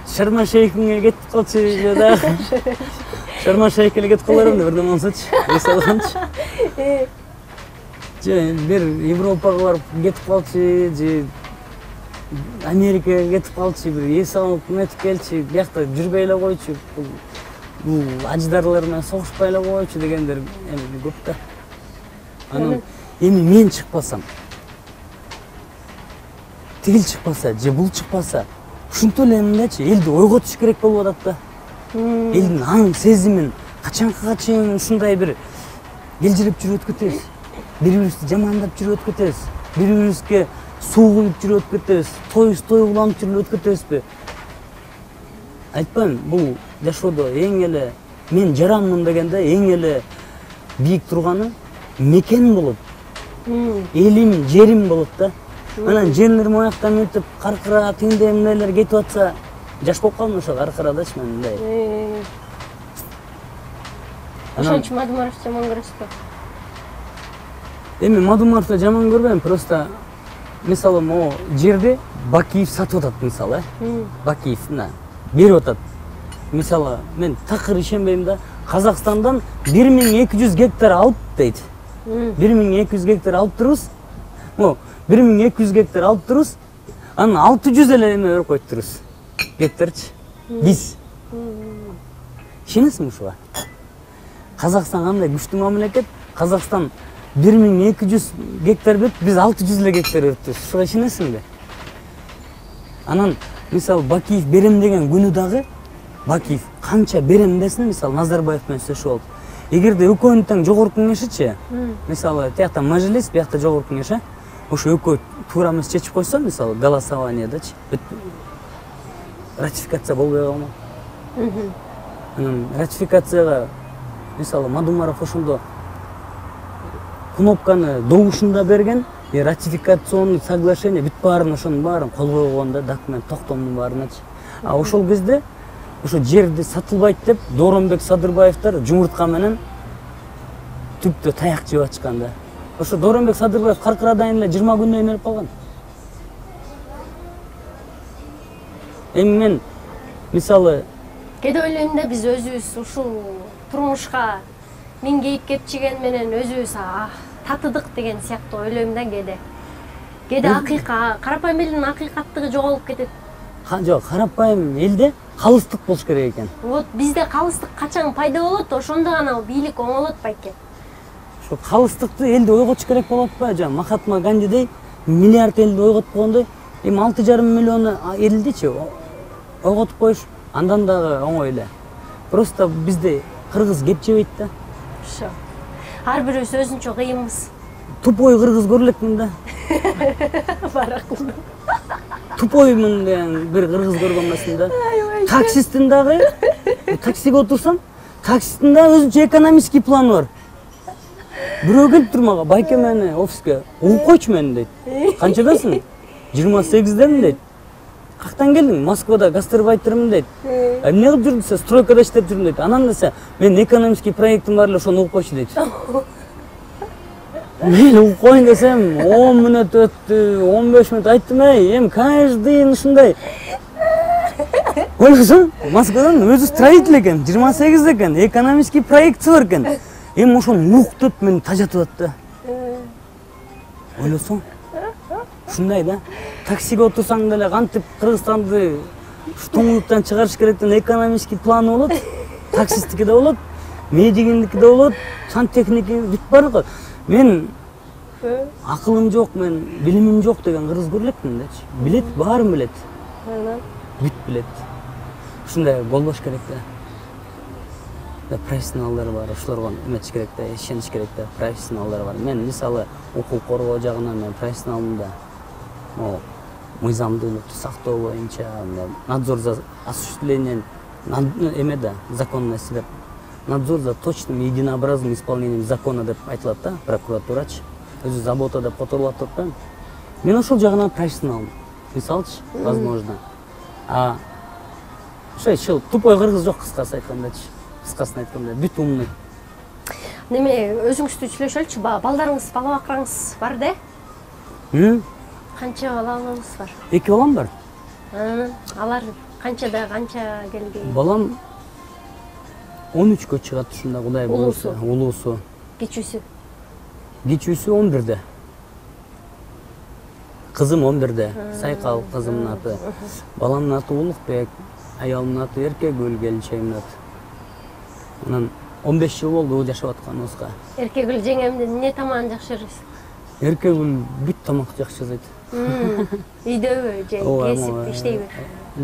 Speaker 2: Шарма шейхиңе кетип калчу да. Шарма шейхке кетип каларым да бирдеме болсочу, эс алганчы. Же бир Европага барып кетип калчу, же Америкага кетип калчу, бир эс алып нетип келчү, биякта жүрбөй эле койчу. Бул аждарлар менен согушпай эле койчу дегендер эми көп да. Анан эми мен чыкпасам, тигил чыкпаса, же бул чыкпаса, ушинтип эле мындайчы элди ойготуш керек болуп атат да. Элдин аң сезимин качанга чейин ушундай бир элжиреп жүрүп өткөтөбүз. Бири-бирибизди жамандап жүрүп өткөтөбүз. Бири-бирибизге суу куюп жүрүп өткөтөбүз. Той уланып жүрүп өткөтөбүзбү? Айтпайм, бул жашоодо эң эле мен жаранмын дегенде эң эле бийик турганы мекен болот. Элим, жерим болот да. Анан жерлерим аяктан өтүп, каркыра, тиңде эмнелер кетип атса, жаш болуп калдым ошо каркырадачы мен мындай.
Speaker 1: Ошон үчүн Мадумаров жаман көрөсүзбү?
Speaker 2: Эми Мадумаровду жаман көрбөйм, просто мисалы могу жерди Бакиев сатып атат мисалы, Бакиев мына берип атат. Мисалы мен такыр ишенбейм да, Казакстандан 1200 гектар алып дейт. 1200 гектар алып турубуз. Могу 1200 гектар алып турубуз. Анан 600 эле эме берип коюп турубуз. Гектарчы. Биз. Ишенесиңби ушуга? Казакстан кандай күчтүү мамлекет? Казакстан 1200 гектар берип, биз 600 эле гектар бериптиз. Ушуга ишенесиңби? Анан мисалы Бакиев берем деген күнү дагы Бакиев канча берем десин, мисалы Назарбаев менен сүйлөшүп алып. Эгерде экөөнүн тең жогорку кеңешичи, мисалы тиякта мажлис, биякта жогорку кеңеш, ошо экөө туура эмес чечип койсо, мисалы голосованиедачы, ратификация болбой калмак. Анан ратификацияга мисалы Мадумаров ошондо кнопканы добушунда берген, ратификационный соглашение бүт баарын ошонун баарын колбой койгон да, документ токтомдун баарыначы. А ошол кезде ошо жерди сатылбайт деп Дооронбек Садырбаевдер жумуртка менен түптө таяк жеп ачкан да. Ошо Дооронбек Садырбаев каркырадан эле 20 күндө эмерип калган. Эми мен мисалы
Speaker 1: кээде ойлойм да, биз өзүбүз ушул турмушка миңгейип кепчиген менен өзүбүз татыдык деген сыяктуу ойлойм да кээде. Кээде акыйка, карапайым элдин акыйкаттыгы жоголуп кетет.
Speaker 2: Жок, карапайым элде калыстык болуш керек экен.
Speaker 1: Вот бизде калыстык качан пайда болот, ошондо гана бийлик оңолот байке.
Speaker 2: Ошо калыстыкты элди ойготуш керек болот атпайбы? Жана Махатма Гандидей миллиард элди ойготуп койгондой, эми 6,5 миллион элдичи ойготуп коюш андан дагы оңой эле. Просто бизде кыргыз кеп жебейт да.
Speaker 1: Ошо. Ар бирибиз өзүнчө кыйынбыз.
Speaker 2: Тупой кыргыз көрөлекмин да.
Speaker 1: Баракылдым.
Speaker 2: Тупоймун деген бир кыргыз көргөн эмесмин да. Таксисттин дагы таксиге отурсам, таксисттин дагы өзүнчө экономический планы бар. Бирөө келип тур мага, байке мени офиске угуп койчу мени дейт. Канчадасың? 28демин дейт. Кактан келдиң? Москвада гастарбайтермин дейт. Эмне кылып жүрдүң сен? Стройкада иштеп жүрдүм дейт. Анан десе, мен экономический проектим бар эле, ошону угуп койчу дейт. Мен угуп коюн десем, 10 мүнөт өттү, 15 мүнөт айттым, эми каждый ушундай. Ойлосоң, Москвадан өзү строитель экен, 28 экен, экономический проектси бар экен. Эми ошону угуп деп мени тажатып атат да. Ойлосоң, ушундай да. Таксиге отурсаң деле кантип Кыргызстанды тоңдуктан чыгарыш керектен экономический планы болот, таксисттики да болот. медигиндики да болот, сантехники бүт бар го. Мен акылым жок, мен билимим жок деген кыргыз көрүлөкмүн дечи. Билет, баарын билет. Бүт билет. Ушундай болбош керек да. Профессионалдар бар, ошолорго эметиш керек да, ишениш керек да, профессионалдар бар. Мен мисалы укук коргоо жагынан мен профессионалмын да. Мыйзамдуулукту сактоо боюнча надзор за осуществлением эме да, законности деп. Надзор за точным и единообразным исполнением закона деп айтылат да, прокуратурачы. Өзү забота деп которулуп атат да. Мен ошол жагынан профессионалмын. Мисалчы, возможно. Ошол тупой кыргыз жок, кыскасы айткандачы. Кыскасын айтканда, бүт умный.
Speaker 1: Неме, өзүңүздү сүйлөшөлүчү, балдарыңыз, бала бакырыңыз бар да? Канча балаңыз бар?
Speaker 2: 2 балам бар.
Speaker 1: Алар канчада, канча келген?
Speaker 2: Балам 13-кө чыгат ушунда, Кудай буйруса, улуусу.
Speaker 1: Кичүүсү?
Speaker 2: Кичүүсү 11-де. Кызым 11-де. Сайкал кызымдын аты. Баламдын аты Улукбек, аялымдын аты Эркегүл, келинчегимдин аты. Анан 15 жыл болду жашап атканыбызга.
Speaker 1: Эркегүл жеңемди эмне тамагын жакшы көрөсүз?
Speaker 2: Эркегүл бүт тамак жакшы жасайт.
Speaker 1: Үйдөбү же кесип иштейби?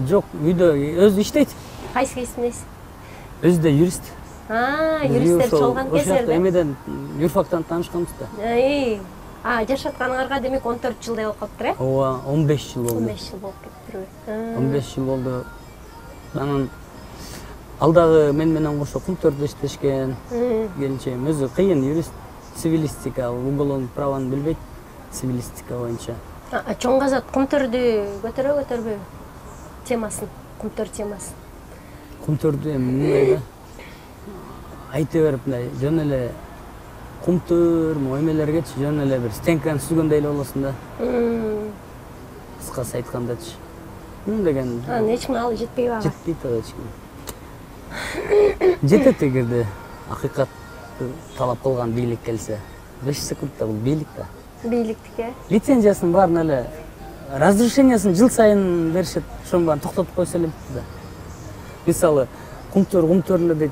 Speaker 2: Жок, үйдө өзү иштейт.
Speaker 1: Кайсы кесиптесиз?
Speaker 2: Өзү да юрист.
Speaker 1: Юристтер чалган кезерде.
Speaker 2: Ошол эмеден юрфактан таанышканбыз да.
Speaker 1: Жашатканыңарга демек 14 жылдай болуп калыптыр, э?
Speaker 2: Ооба, 15 жыл болду.
Speaker 1: 15 жыл болуп кетиптирби?
Speaker 2: 15 жыл болду. Анан алдагы мен менен кошо Кумтөрдө иштешкен. Келинчегим өзү кыйын юрист, цивилистика, уголовный праваны билбейт, цивилистика боюнча.
Speaker 1: Чоң казат Кумтөрдү көтөрбөйбү? Темасын, Кумтөр темасын.
Speaker 2: Кумтөрдү эмне да? Айта берип мындай жөн эле Кумтөр эмелергечи жөн эле бир стенканы сүзгөндөй эле болосуң да. Кыскасы айткандачы. Деген.
Speaker 1: Эч ким ал жетпейби ага?
Speaker 2: Жетпейт ага эч ким. Жетет эгерде акыйкатты талап кылган бийлик келсе. 5 секундта бул бийлик да.
Speaker 1: Бийликтики?
Speaker 2: Лицензиясын баарын эле разрешениясын жыл сайын беришет. Ошонун баарын токтотуп койсо эле бүтт да. Мисалы Кумтөр эле дейт.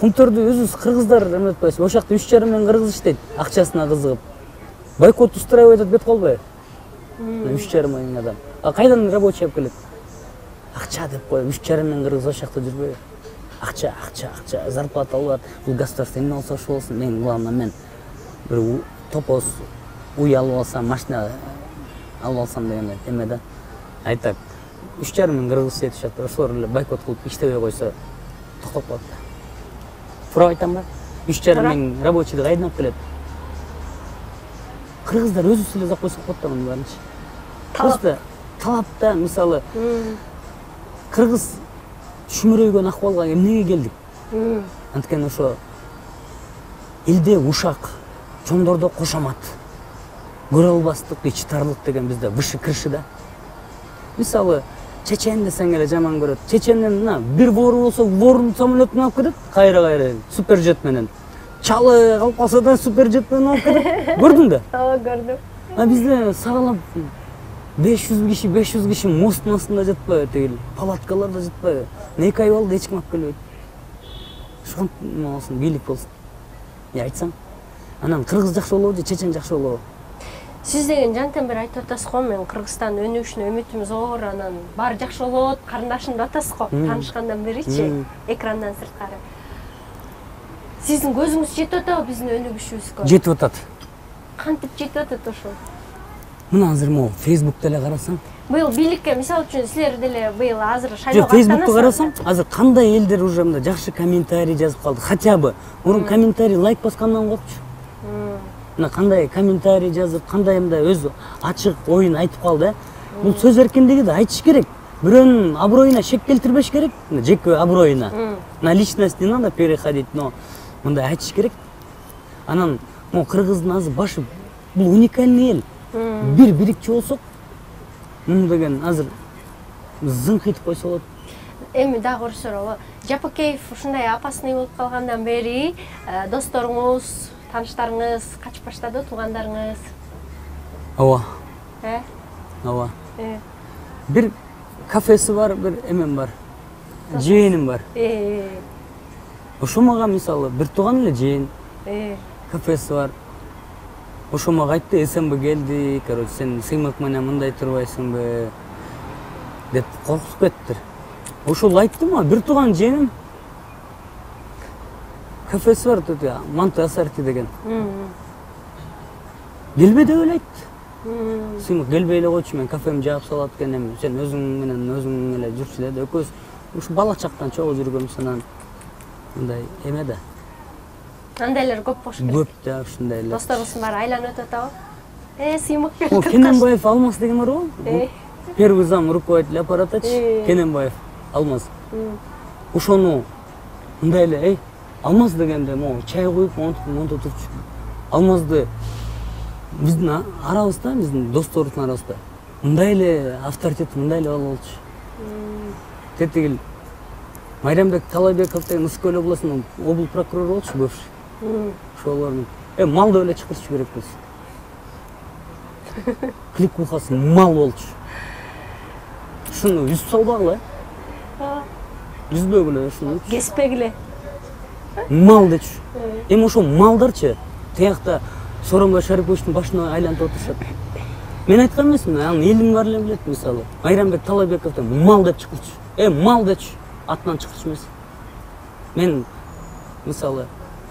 Speaker 2: Кумтөрдү өзүбүз кыргыздар эметип койсо, ошол жакта 3,5 миң кыргыз иштейт, акчасына кызыгып. Бойкот устраивать этип бет колбой. 3,5 миң адам. Кайдан рабочий алып келет? Акча деп коюп, 3,5 миң кыргыз ошол жакта жүрбөйбү? Акча, зарплата алат. Бул государство эмне болсо ошол болсун. Мен главное мен бир топоз уй алып алсам, машина алып алсам деген эме да. Айтак, 3,5 миң кыргыз иштешет, ошолор эле бойкот кылып иштебей койсо токтоп калат да. Тура айтам ба? 3,5 миң рабочийди кайдан алып келет? Кыргыздар өзүбүз эле койсо болот да мунун баарынчы. Просто талапта, мисалы, кыргыз шүмүрөйгөн акыбалга эмнеге келдик? Анткени ошо элде ушак, чоңдордо кошомат. Көрө албастык, ичи тарлык деген бизде выше крыши да. Мисалы, чечен десең эле жаман көрөт. Чеченден бир вору болсо, ворун самолет менен алып кетет, кайра супержет менен. Чалы алып калса да супержет менен алып кетет. Көрдүң да?
Speaker 1: Ооба, көрдүм.
Speaker 2: Бизде сагалап 500 киши мосттун астында жатпайбы, тигил палаткаларда жатпайбы? 2 ай болду эч ким алып келбейт. Ошентип болсун, бийлик болсун. Айтсаң, анан кыргыз жакшы болобу же чечен жакшы болобу?
Speaker 1: Сиз деген жантан бери айтып атасыз го, мен Кыргызстан өнүгүшүнө үмүтүм зор, анан баары жакшы болот, карындашым деп атасыз го, таанышкандан беричи, экрандан сырткары. Сиздин көзүңүз жетип атабы биздин өнүгүшүбүзгө?
Speaker 2: Жетип атат.
Speaker 1: Кантип жетип атат ошол?
Speaker 2: Мына азыр могу Facebook'та эле карасаң.
Speaker 1: Быйыл бийликке, мисалы үчүн, силер деле быйыл азыр шайлоого
Speaker 2: аттанасыздар. Facebook'та карасаң, азыр кандай элдер уже мында жакшы комментарий жазып калды. Хотя бы мурун комментарий лайк баскандан коркчу. Мына кандай комментарий жазып, кандай мындай өз ачык оюн айтып калды. Бул сөз эркиндиги да айтыш керек. Бирөөнүн аброюна шек келтирбеш керек. Жеке аброюна. На личность не надо переходить, но мындай айтыш керек. Анан могу кыргыздын азыр башы бул уникальный эл. Бир бирикчи болсок, муну деген азыр зыңкытып койсо болот.
Speaker 1: Эми дагы көрсөңөр, Жапакеев ушундай опасный болуп калгандан бери досторуңуз, тааныштарыңыз качып баштады, туугандарыңыз?
Speaker 2: Ооба.
Speaker 1: Ооба.
Speaker 2: Бир кафеси бар, бир эмем бар. Жээним бар. ошо мага мисалы бир тууган эле жээн кафеси бар. Ошо мага айтты, СМБ келди, короче, сен сыймык менен мындай турбайсыңбы деп коркутуп кеттир. Ошол айтты мага бир тууган жээним кафеси бар, Манты Асарти деген. Келбе деп эле айтты. Сыймык келбей эле койчу, мен кафемди жаап салат экенмин, сен өзүң менен өзүң эле жүрчү деп. Экөөбүз ушу бала чактан чогуу жүргөнбүз, анан мындай эме да.
Speaker 1: Андайлар көп болуш керек.
Speaker 2: Көп да ушундай эле.
Speaker 1: Досторуңуздун баары айланып өтүп атабы? Сыймык келди.
Speaker 2: Кененбаев Алмаз деген бар го? Первый зам руководитель аппаратачы, Кененбаев Алмаз. Ошону мындай эле, Алмаз дегенде могу чай куюп, монто турчу. Алмазды биздин арабызда, биздин достордун арасында мындай эле авторитет, мындай эле болчу. Тетигил Майрамбек Талайбеков деген Ысык-Көл областынын обл прокурору болчу бывший. Ошолордун малды эле чакыртыш керекпиз. Кликухасы мал болчу. Ушуну үзүп салбагыла. Үзбөгүлө ушуну.
Speaker 1: Кеспегиле.
Speaker 2: Мал дечү. Ошо малдарчы тиякта Сооронбай Шариповичтин башына айлантып отурушат. Мен айткан эмесмин, анын элдин баары эле билет, мисалы. Майрамбек Талайбековдон мал деп чакырчу. Мал дечү. Атынан чакырчу эмес. Мен мисалы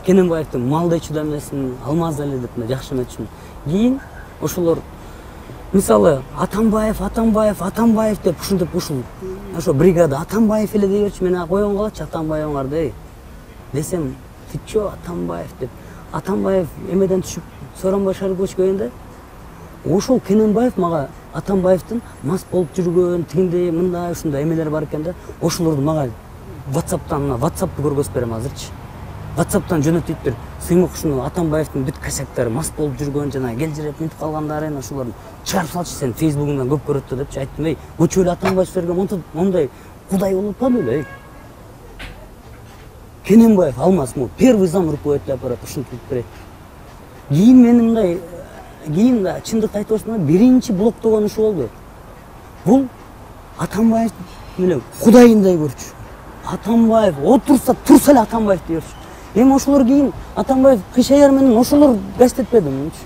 Speaker 2: Кененбаевдин мал дечү да эмесин, Алмаз эле деп жакшы эметчүмүн. Кийин ошолор мисалы Атамбаев деп ушинтип ушул ошо бригада Атамбаев эле дей берчү. Мен койгон калачы Атамбаевыңарды десем, ты чё Атамбаев деп. Атамбаев эмеден түшүп Сооронбай Шарипович келгенде ошол Кененбаев мага Атамбаевдин мас болуп жүргөн, тигиндей мындай ушундай эмелер бар экен да. Ошолорду мага WhatsApp'ты көргөзүп берем азырчы. WhatsApp'тан жөнөтүптүр. Сыймык ушуну Атамбаевдин бүт косяктары мас болуп жүргөн, жана келжиреп мынтип калгандарын ошолорду чыгарып салчы, сен Facebook'ундан көп көрөт да депчи. Айттым, көчө эле Атамбаевдерге мондай кудай болуп калды эле. Кененбаев Алмаз первый зам руководитель аппарата ушинтип берет. Кийин мен мындай да чындыкты айтып атсам, биринчи блоктогон ушу болду. Бул Атамбаев менен кудайындай көрчү. Атамбаев турса эле Атамбаев дейбирчү. Ошолор кийин Атамбаев кыйшаяр менен ошолор гастетпеди мынчы.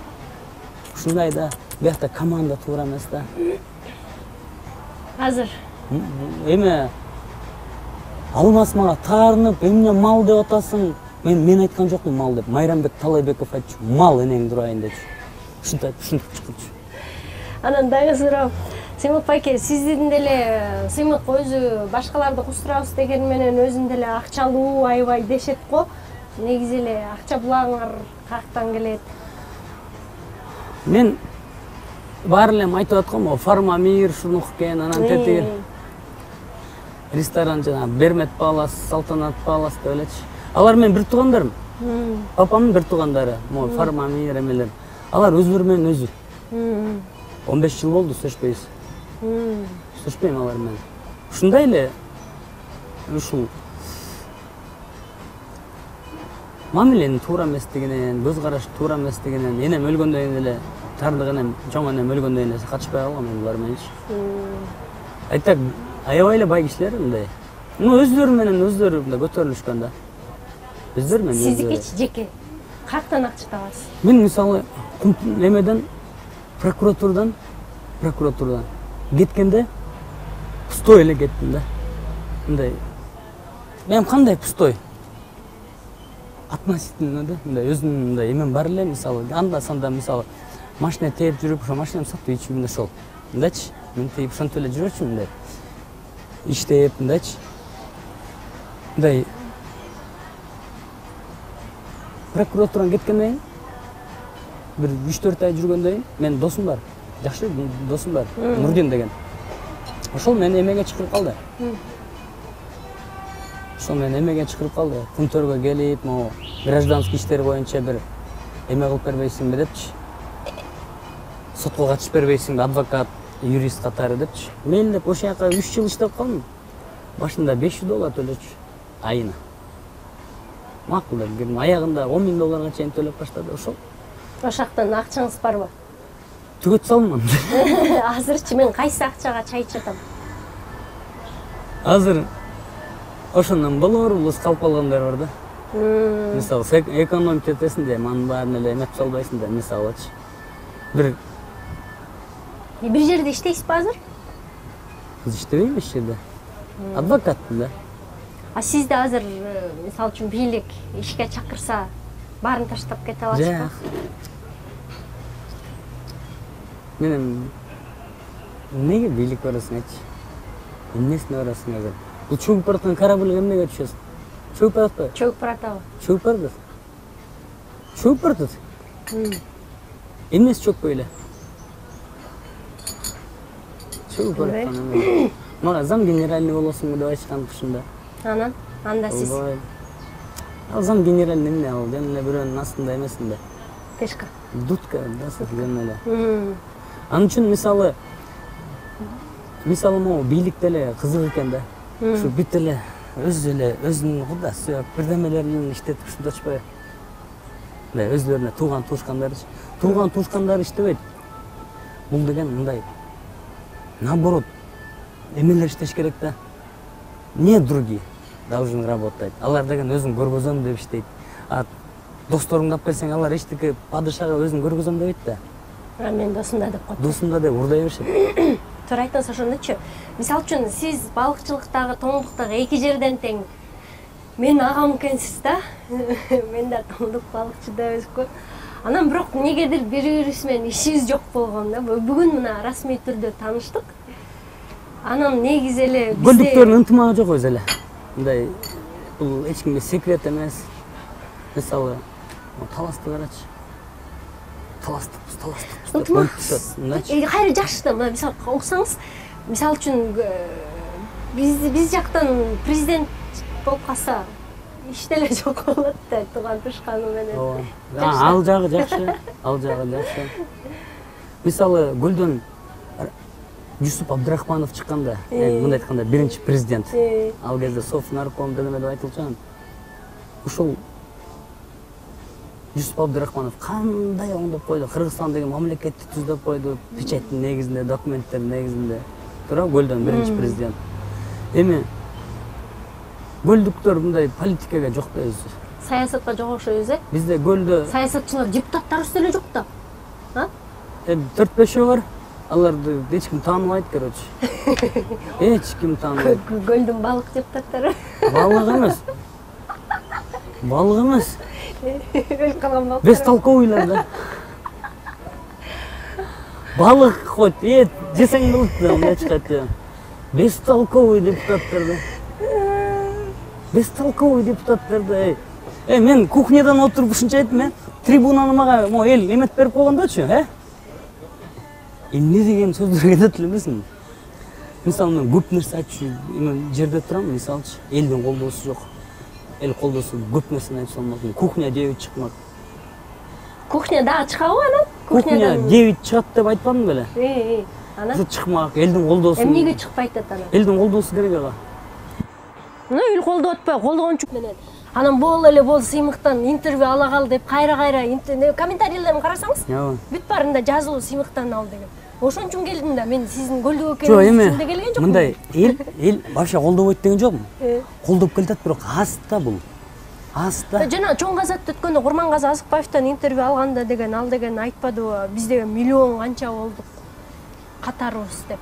Speaker 2: Ушундай да, биякта команда туура эмес да.
Speaker 1: Азыр
Speaker 2: Алмаз мага таарынып, эмне мал деп атасың? Мен айткан жокмун мал деп. Майрамбек Талайбеков айтчу, мал энең дурайын дечү. Ушинтип чыкырчу.
Speaker 1: Анан дагы суроо. Сыймык байке, сиздин деле Сыймык өзү башкаларды кустурабыз деген менен өзүн деле акчалуу аябай дешет го. Негизи эле акча булагыңар каяктан келет?
Speaker 2: Мен баары эле айтып аткам, Фармамир, Шунук экен, анан тетиги ресторан жана Бермет Палас, Салтанат Палас деп элечи. Алар менин бир туугандарым. Папамдын бир туугандары, Фармамир эмелер. Алар өзүлөрү менен өзү. 15 жыл болду сөзбөйбүз. Сөзбөйм алар менен. Ушундай эле ушул мамиленин туура эместигинен, көз карашы туура эместигинен, энем өлгөндөн кийин эле тардык энем, чоң энем өлгөндөн кийин эле катышпай калгам мен булар мененчи. Айтак аябай эле бай кишилер мындай. Өздөрү менен өздөрү мындай көтөрүлүшкөн да. Өздөрү менен.
Speaker 1: Сиздикичи жеке каяктан акча табасыз?
Speaker 2: Мен мисалы эмеден прокуратурадан кеткенде пустой эле кеттим да. Мындай. Мен кандай пустой? Относительно да, мындай өзүнүн мындай эмем бар эле, мисалы анда санда мисалы машина тээп жүрүп, ошо машинамды сатып ичип ошол. Мындайчы, мен тээп ошентип эле жүрөчүмүн мындай. Иштеп мындайчы. Мындай прокуратурадан кеткенден кийин бир 3-4 ай жүргөндөн кийин менин досум бар. Жакшы досум бар, Нурдин деген. Ошол мени эмеге чакырып калды. Күнтөргө келип, гражданский иштер боюнча бир эме кылып бербейсиңби депчи. Сотко катышып бербейсиңби, адвокат, юрист катары депчи. Мен деп ошол жака 3 жыл иштеп калдым. Башында $500 төлөчү айына. Макул деп, аягында $10,000 чейин төлөп баштады ошол.
Speaker 1: Ошактан акчаңыз барбы?
Speaker 2: Түгөт салмам.
Speaker 1: Азырчы мен кайсы акчага чай ичетем?
Speaker 2: Азыр ошондон болор, булус калып калгандар бар да. Мисалы, экономика кетесинде, манын баарын эле эметип салбайсың да, мисалычы.
Speaker 1: Бир жерде иштейсизби азыр?
Speaker 2: Кыз иштебейм эч жерде. Адвокатмын да.
Speaker 1: А сизди азыр, мисалы үчүн бийлик ишке чакырса, баарын таштап кете аласызбы?
Speaker 2: Жак. Менин эмнеге бийлик барасың айтчы? Эмнесине барасың азыр? Бул чөгүп бараткан корабльге эмнеге түшөсүң? Чөгүп баратпайбы?
Speaker 1: Чөгүп баратабы?
Speaker 2: Чөгүп барат. Чөгүп барат. Эмнеси чөкпөй эле? Чөгүп бараткан. Мага зам генеральный болосуңбу деп айтышкан ушунда.
Speaker 1: Анан, анда сиз
Speaker 2: Ал зам генеральный эмне ал? Жөн эле бирөөнүн астында эмесин да.
Speaker 1: Тышкы.
Speaker 2: Дудка, да, жөн эле. Анын үчүн мисалы могу бийлик деле кызык экен да. Ушу бүт эле өзүнүн куда сүйөк бирдемелерин иштетип ушинтип атышпайбы? Өзлөрүнө тууган туушкандары иштебейт. Бул деген мындай. Наоборот, эмелер иштеш керек да. Не другие должны работать. Алар деген өзүн көргөзөм деп иштейт. А досторуңду алып келсең, алар эчтеке падышага өзүн көргөзөм дебейт да.
Speaker 1: Мен досумда деп коет.
Speaker 2: Досумда деп урдай беришет.
Speaker 1: Туура айтасыз, ошондочу. Мисалы үчүн сиз балыкчылыктагы, тоңдуктагы эки жерден тең мен агам экенсиз да. Мен да тоңдук балыкчыда өскөм. Анан бирок негедир бири-бирибиз менен ишибиз жок болгон да. Бүгүн мына расмий түрдө тааныштык. Анан негизи эле бизде
Speaker 2: Көлдүктөрдүн ынтымагы жок өзү эле. Мындай бул эч кимге секрет эмес. Мисалы, таласты карачы. Таластык.
Speaker 1: Кайра жакшы да, мисалы окусаңыз, мисалы үчүн биз жактан президент болуп калса, иш деле жок болот да, тууган туушканы менен.
Speaker 2: Ал жагы жакшы, ал жагы жакшы. Мисалы, Гүлдөн Юсуп Абдрахманов чыкканда, мындай айтканда, биринчи президент. Ал кезде Совнарком деп айтылчу. Ушул Юсуп Абдрахманов кандай оңдоп койду? Кыргызстан деген мамлекетти түздөп койду, печаттын негизинде, документтердин негизинде. Туура, Гөлдөн биринчи президент. Эми Гөлдүктөр мындай политикага жок да өзү.
Speaker 1: Саясатка жок окшойбуз,
Speaker 2: Бизде Гөлдө
Speaker 1: саясатчылар, депутаттарыбыз деле жок да.
Speaker 2: 4-5 бар. Аларды эч ким тааныбайт, короче. Эч ким тааныбайт.
Speaker 1: Гөлдүн балык депутаттары.
Speaker 2: Балык эмес.
Speaker 1: Өлүп калган балык.
Speaker 2: Бестолковыйлар да. Балык хоть жесең болот да, мындай чыкат. Бестолковый депутаттар да. Бестолковый депутаттар да. Мен кухнядан отуруп ушунча айттым, трибунаны мага эл эметип берип койгондочу, эмне деген сөздөр кетет элемесиң? Мисалы, мен көп нерсе айтчу жерде турам, мисалычы, элдин колдоосу жок. Эл колдоосу көп нерсени айтып салмак. Кухня 9 чыкмак.
Speaker 1: Кухня дагы чыгабы анан?
Speaker 2: Кухня 9 чыгат деп айтпадым беле?
Speaker 1: Анан?
Speaker 2: Ушу чыкмак, элдин колдоосу.
Speaker 1: Эмнеге чыкпайт анан?
Speaker 2: Элдин колдоосу керек ага.
Speaker 1: Эл колдоп атпай, колдогончу менен. Анан бол сыймыктан интервью ала кал деп кайра комментарийлерин карасаңыз, бүт баарында жазылуу сыймыктан ал деген. Ошон үчүн келдим да, мен сиздин колдоп экениңизди келген жокмун.
Speaker 2: Мындай эл вообще колдобойт деген жокмун. Колдоп келатат, бирок аз да бул. Аз да.
Speaker 1: Жана чоң казатты өткөндө Курмангазы Азыкбаевтан интервью алганда деген ал деген айтпадыбы, биз деген миллион канча болдук катарыбыз деп.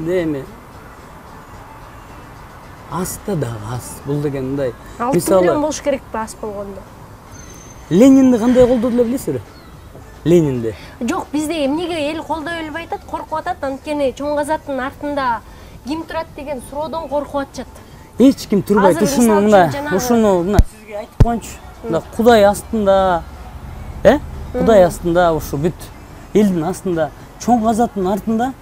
Speaker 2: Эми аз да аз. Бул деген мындай.
Speaker 1: Миллион болуш керекпи аз болгондо?
Speaker 2: Ленинди кандай колдоду эле билесиңби? Ленинди.
Speaker 1: Жок, бизде эмнеге эл колдой элбей атат, коркуп атат, анткени чоң казаттын артында ким турат деген суроодон коркуп атышат.
Speaker 2: Эч ким турбайт. Ушуну мына сизге айтып коеюнчу. Мына Кудай астында, Кудай астында ушу бүт элдин астында, чоң казаттын артында.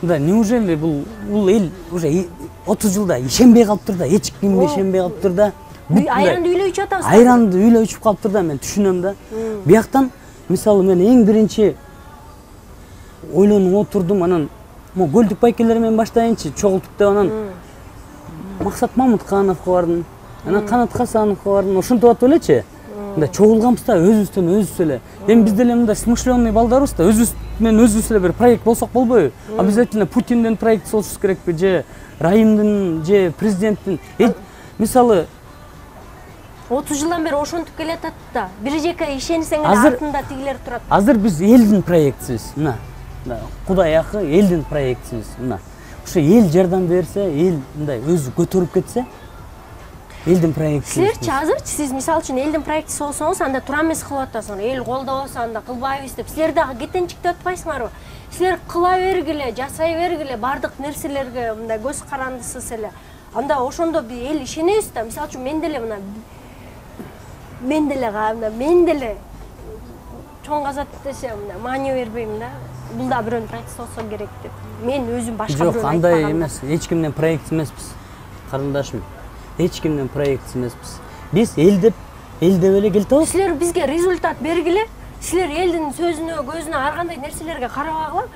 Speaker 2: Да, неужели бул эл уже 30 жылда ишенбей калыптыр да, эч кимге ишенбей калыптыр да.
Speaker 1: Айранды үйлөй ичип атабыз.
Speaker 2: Айранды үйлөй ичип калыптыр да, мен түшүнөм да. Бияктан мисалы мен эң биринчи ойлонуп отурдум, анан Гөлдүк байкелери менен баштайынчы, чогултуп деп анан Максат Мамыткановго бардым, анан Канат Хасановго бардым, ошентип атып элечи. Мындай чогулганбыз да, өзүбүздөн өзүбүз эле. Эми биз деле мындай смышленный балдарбыз да, өзүбүз менен өзүбүз эле бир проект болсок болбойбу? Обязательно Путинден проект болушубуз керекпи, же Райымдын, же президенттин. Мисалы
Speaker 1: 30 жылдан бери ошентип келатат да. Бир жеке ишенсең эле артында тигилер турат.
Speaker 2: Азыр биз элдин проектисибиз. Мына. Кудай акы элдин проектисибиз. Мына. Ошо эл жардам берсе, эл мындай өзү көтөрүп кетсе, элдин проектисибиз.
Speaker 1: Силерчи азырчы сиз мисалы үчүн элдин проектиси болсоңуз, анда тура эмес кылып атасыңар. Эл колдобосо анда кылбайбыз деп. Силер дагы кетенчиктеп атпайсыңарбы? Силер кыла бергиле, жасай бергиле, бардык нерселерге мындай көз карандысыз эле. Анда ошондо эл ишенебиз да. Мисалы үчүн мен деле чоң казат десе маани бербейм да. Бул да бирөөнүн проектиси болсо керек деп. Мен өзүм башка бирөөнү айтпагам.
Speaker 2: Жок, андай эмес. Эч кимдин проектиси эмеспиз. Карындашым. Эч кимдин проектиси эмеспиз. Биз эл деп эле келтебиз.
Speaker 1: Силер бизге результат бергиле. Силер элдин сөзүнө, көзүнө ар кандай нерселерге карабагыла.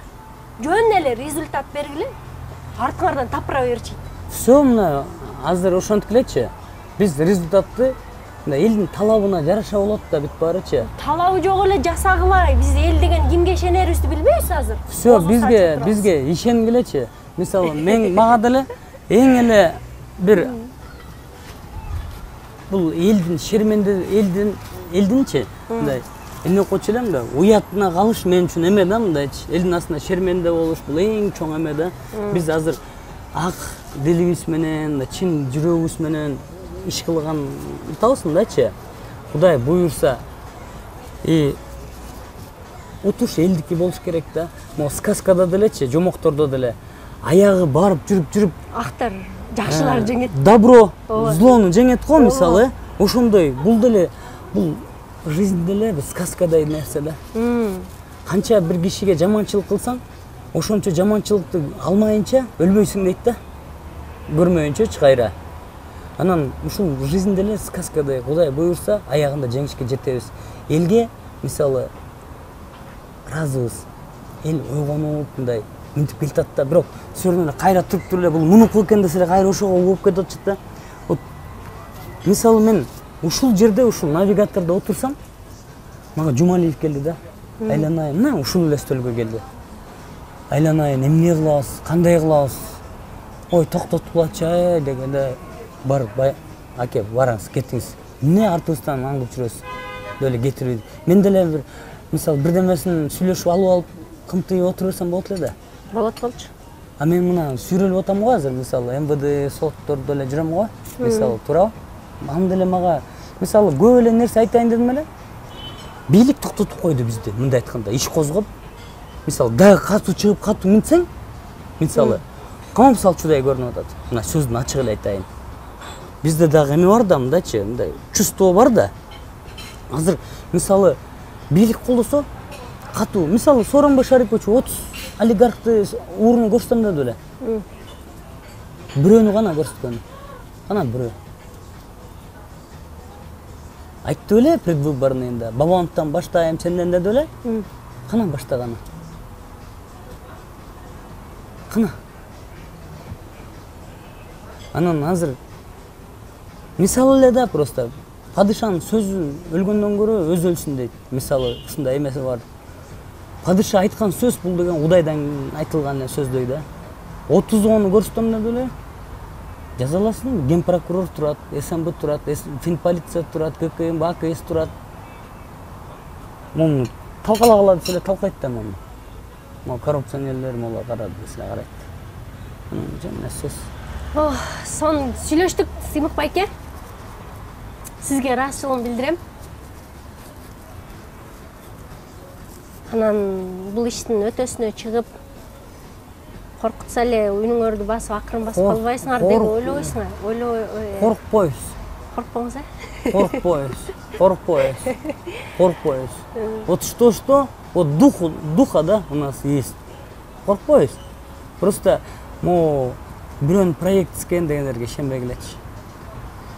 Speaker 1: Жөн эле результат бергиле. Артыңардан тапыра берчи.
Speaker 2: Всё, мына азыр ошентип элечи. Биз результатты элдин талабына жараша болот да бүт баарычы.
Speaker 1: Талабы жок эле жасагылай. Биз эл деген кимге ишенерибизди билбейбиз азыр.
Speaker 2: Всё, бизге ишенгилечи. Мисалы, мага деле эң эле бир бул элдин шерменде элдинчи мындай эме койчу элем да, уятына калыш мен үчүн эме да, мындайчы. Элдин астында шерменде болуш бул эң чоң эме да. Биз азыр ак дилибиз менен, чын жүрөгүбүз менен иш кылган атабыз мындайчы. Кудай буйрса, утуш элдики болуш керек да. Могу сказкада делечи, жомоктордо деле аягы барып жүрүп
Speaker 1: актар жакшылар жеңет.
Speaker 2: Добро злону жеңет го мисалы. Ошондой бул деле бул жизнь деле сказкадай нерсе да. Канча бир кишиге жаманчылык кылсаң, ошончо жаманчылыкты алмайынча өлбөйсүң дейт да. Көрмөйүнчөчү кайра. Анан ушул жизнь деле сказкадай. Кудай буйрса, аягында жеңишке жетебиз. Элге мисалы разыбыз. Эл ойгонуп мындай мынтип келатат да, бирок сөзүнө кайра туруп туруп эле бул мунуку экен десе кайра ошого болуп кетип атышат да. Вот мисалы мен ушул жерде ушул навигатордо отурсам, мага Жумалиев келди да. Айланайын, мына ушул эле стөлгө келди. Айланайын, эмне кылабыз, кандай кылабыз? Ой, токтоткулачы дегенде барып, аке, бараңыз, кетиңиз. Эмне артыбыздан аңдып жүрөсүз? Деле кетирип. Мен деле бир мисалы бирдемесин сүйлөшүп алып кымтыйып отура берсем болот эле да.
Speaker 1: Болот болчу.
Speaker 2: А мен мына сүйрөлүп атам го азыр, мисалы МВД соттордо эле жүрөм го. Мисалы туурабы? Анда эле мага мисалы көп эле нерсе айтайын дедим эле. Бийлик токтотуп койду бизди, мындай айтканда, иш козгоп. Мисалы дагы катуу чыгып катуу минсең, мисалы камапсалчудай көрүнүп атат. Мына сөздүн ачык эле айтайын. Бизде дагы эме бар да, мындайчы, мындай чувство бар да. Азыр мисалы бийлик колдосо катуу, мисалы Сооронбай Шарипович 30 олигархты уурун көрсөтөм деди эле. Бирөөнү гана көрсөткөн. Ана бирөө. Айтты эле предвыборныйда, Бабановдон баштайм сенден деди эле. Кана баштаганы. Кана. Анан азыр мисалы эле да просто падышанын сөзүн өлгөндөн көрө өзү өлсүн дейт. Мисалы ушундай эмеси бар. Падыша айткан сөз бул деген Кудайдан айтылган сөздөй да. 30-ону көрсөтөм деди эле. Жазаласын, ген прокурор турат, СМБ турат, Финполиция турат, ККМ, АКС турат. Муну талкалагыла десе талкайт да муну. Могу коррупционерлер мола карады десе карайт. Жана сөз.
Speaker 1: Сон сүйлөштүк, Сыймык байке. Сизге ыраазычылыгымды билдирем. Анан бул иштин өтөсүнө чыгып, коркутса эле үйүңөрдү басып, акырын басып калбайсыңар деп ойлойсуңар.
Speaker 2: Коркпойбуз.
Speaker 1: Коркпоңуз,
Speaker 2: Коркпойбуз. Вот что, вот духа, да, у нас есть. Коркпойбуз. Просто могу бирөөнүн проект экен дегендерге ишенбегилечи.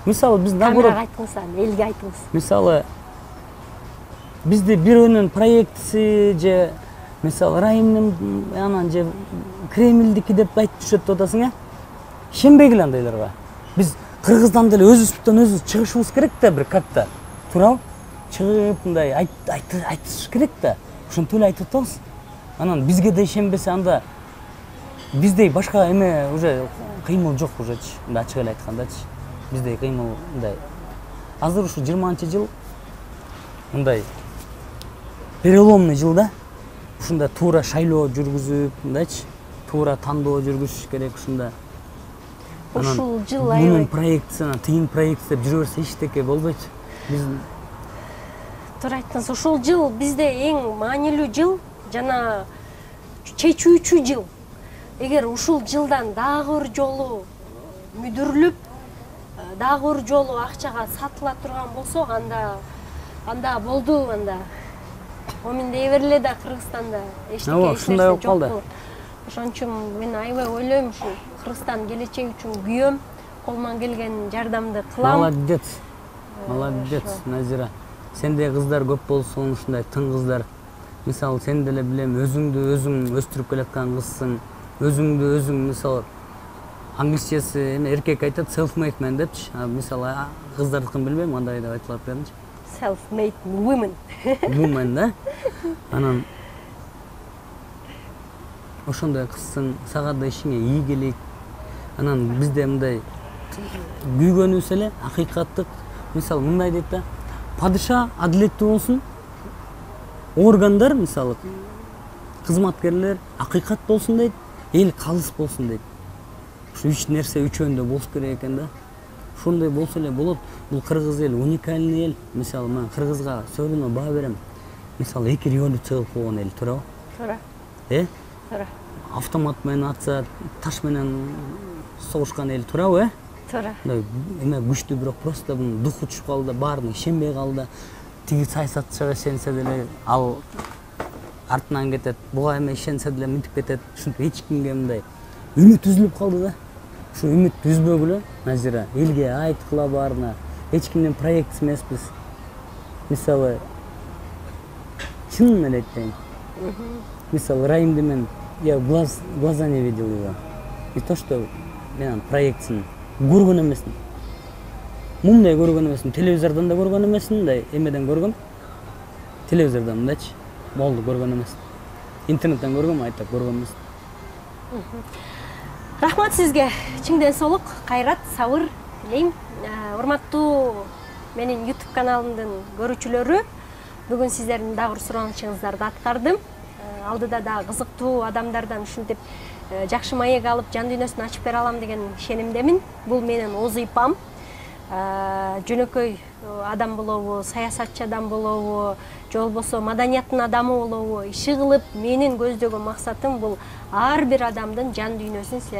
Speaker 2: Мисалы биз наоборот
Speaker 1: айтыңыз, элге айтыңыз.
Speaker 2: Мисалы бизде бирөөнүн проектиси же мисалы райымдын анан же Кремльдики деп айтып жүрүшөт деп атасың, э? Ишенбегиле андайларга. Биз Кыргыздан деле өзүбүздөн өзүбүз чыгышыбыз керек да бир как-то. Туурабы? Чыгып мындай айтыш керек да. Ошентип эле айтып атабыз. Анан бизге да ишенбесе анда биздей башка эме уже кыймыл жок ужечи. Мындай ачык эле айткандачы. Биздей кыймыл мындай азыр ушу 20-жыл мындай переломный жыл да. Ушунда туура шайлоо жүргүзүп, мындайчы, туура тандоо жүргүзүш керек ушунда.
Speaker 1: Ушул жыл
Speaker 2: Мунун проектсына, тыйын проект деп жүрө берсе эчтеке болбойт. Биз
Speaker 1: туура айттыңыз. Ушул жыл бизде эң маанилүү жыл жана чечүүчү жыл. Эгер ушул жылдан дагы бир жолу мүдүрүлүп, дагы бир жолу акчага сатыла турган болсо, анда болду, анда. Момин дей берле да Кыргызстанда эчтеке жок болот. Ошон үчүн мен аябай ойлойм, ушу Кыргызстан келечеги үчүн күйөм, колуман келген жардамды кылам.
Speaker 2: Молодец. Молодец, Назира. Сенде кыздар көп болсун, ушундай тың кыздар. Мисалы, сен деле билем, өзүңдү өзүң өстүрүп келаткан кызсың. Өзүңдү өзүң, мисалы, англисчеси эми эркек айтат self-made man депчи. Мисалы, кыздардыкын билбейм, кандай деп айтылат беринчи.
Speaker 1: Self-made women.
Speaker 2: Woman да. Анан ошондой кызсың, сага да ишиңе ии келет. Анан бизде мындай күйгөнүбүз эле акыйкаттык, мисалы мындай дейт да, падыша адилеттүү болсун, органдар, мисалы, кызматкерлер акыйкат болсун дейт, эл калыс болсун дейт. Ушу үч нерсе үчөөндө болуш керек экен да. Ошондой болсо эле болот. Бул кыргыз эл уникальный эл. Мисалы, мен кыргызга сөйлөмө баа берем. Мисалы, 2 революция кылып койгон эл, туурабы?
Speaker 1: Туура. Туура.
Speaker 2: Автомат менен атса, таш менен согушкан эл, туурабы?
Speaker 1: Туура.
Speaker 2: Эме күчтүү, бирок просто бунун духу түшүп калды, баарына ишенбей калды. Тиги саясатчыга ишенсе деле ал артынан кетет, буга эме ишенсе деле мынтип кетет. Ушинтип эч кимге мындай үмүт үзүлүп калды да. Ушу үмүт үзбөгүлө, Назира, элге айткыла баарына. Эч кимдин проектиси эмеспиз. Мисалы, чын эле айтайын. Мисалы, Раимди мен я глаза не видел его. И то, что мен проектсин көргөн эмесмин. Мындай көргөн эмесмин, телевизордон да көргөн эмесмин, мындай эмеден көргөм. Телевизордон мындайчы, болду көргөн эмесмин. Интернеттен көргөм, айтап көргөн эмесмин.
Speaker 1: Рахмат сизге. Чыңден соолук, кайрат, сабыр тилейм. Урматтуу менин YouTube каналымдын көрүүчүлөрү, бүгүн сиздердин дагы бир суранычыңыздарды аткардым. Алдыда да кызыктуу адамдардан ушинтип жакшы маек алып, жан дүйнөсүн ачып бере алам деген ишенимдемин. Бул менин оз ыйпам. Жөнөкөй адам болобу, саясатчы адам болобу, же болбосо маданияттын адамы болобу, иши кылып менин көздөгөн максатым бул ар бир адамдын жан дүйнөсүн силер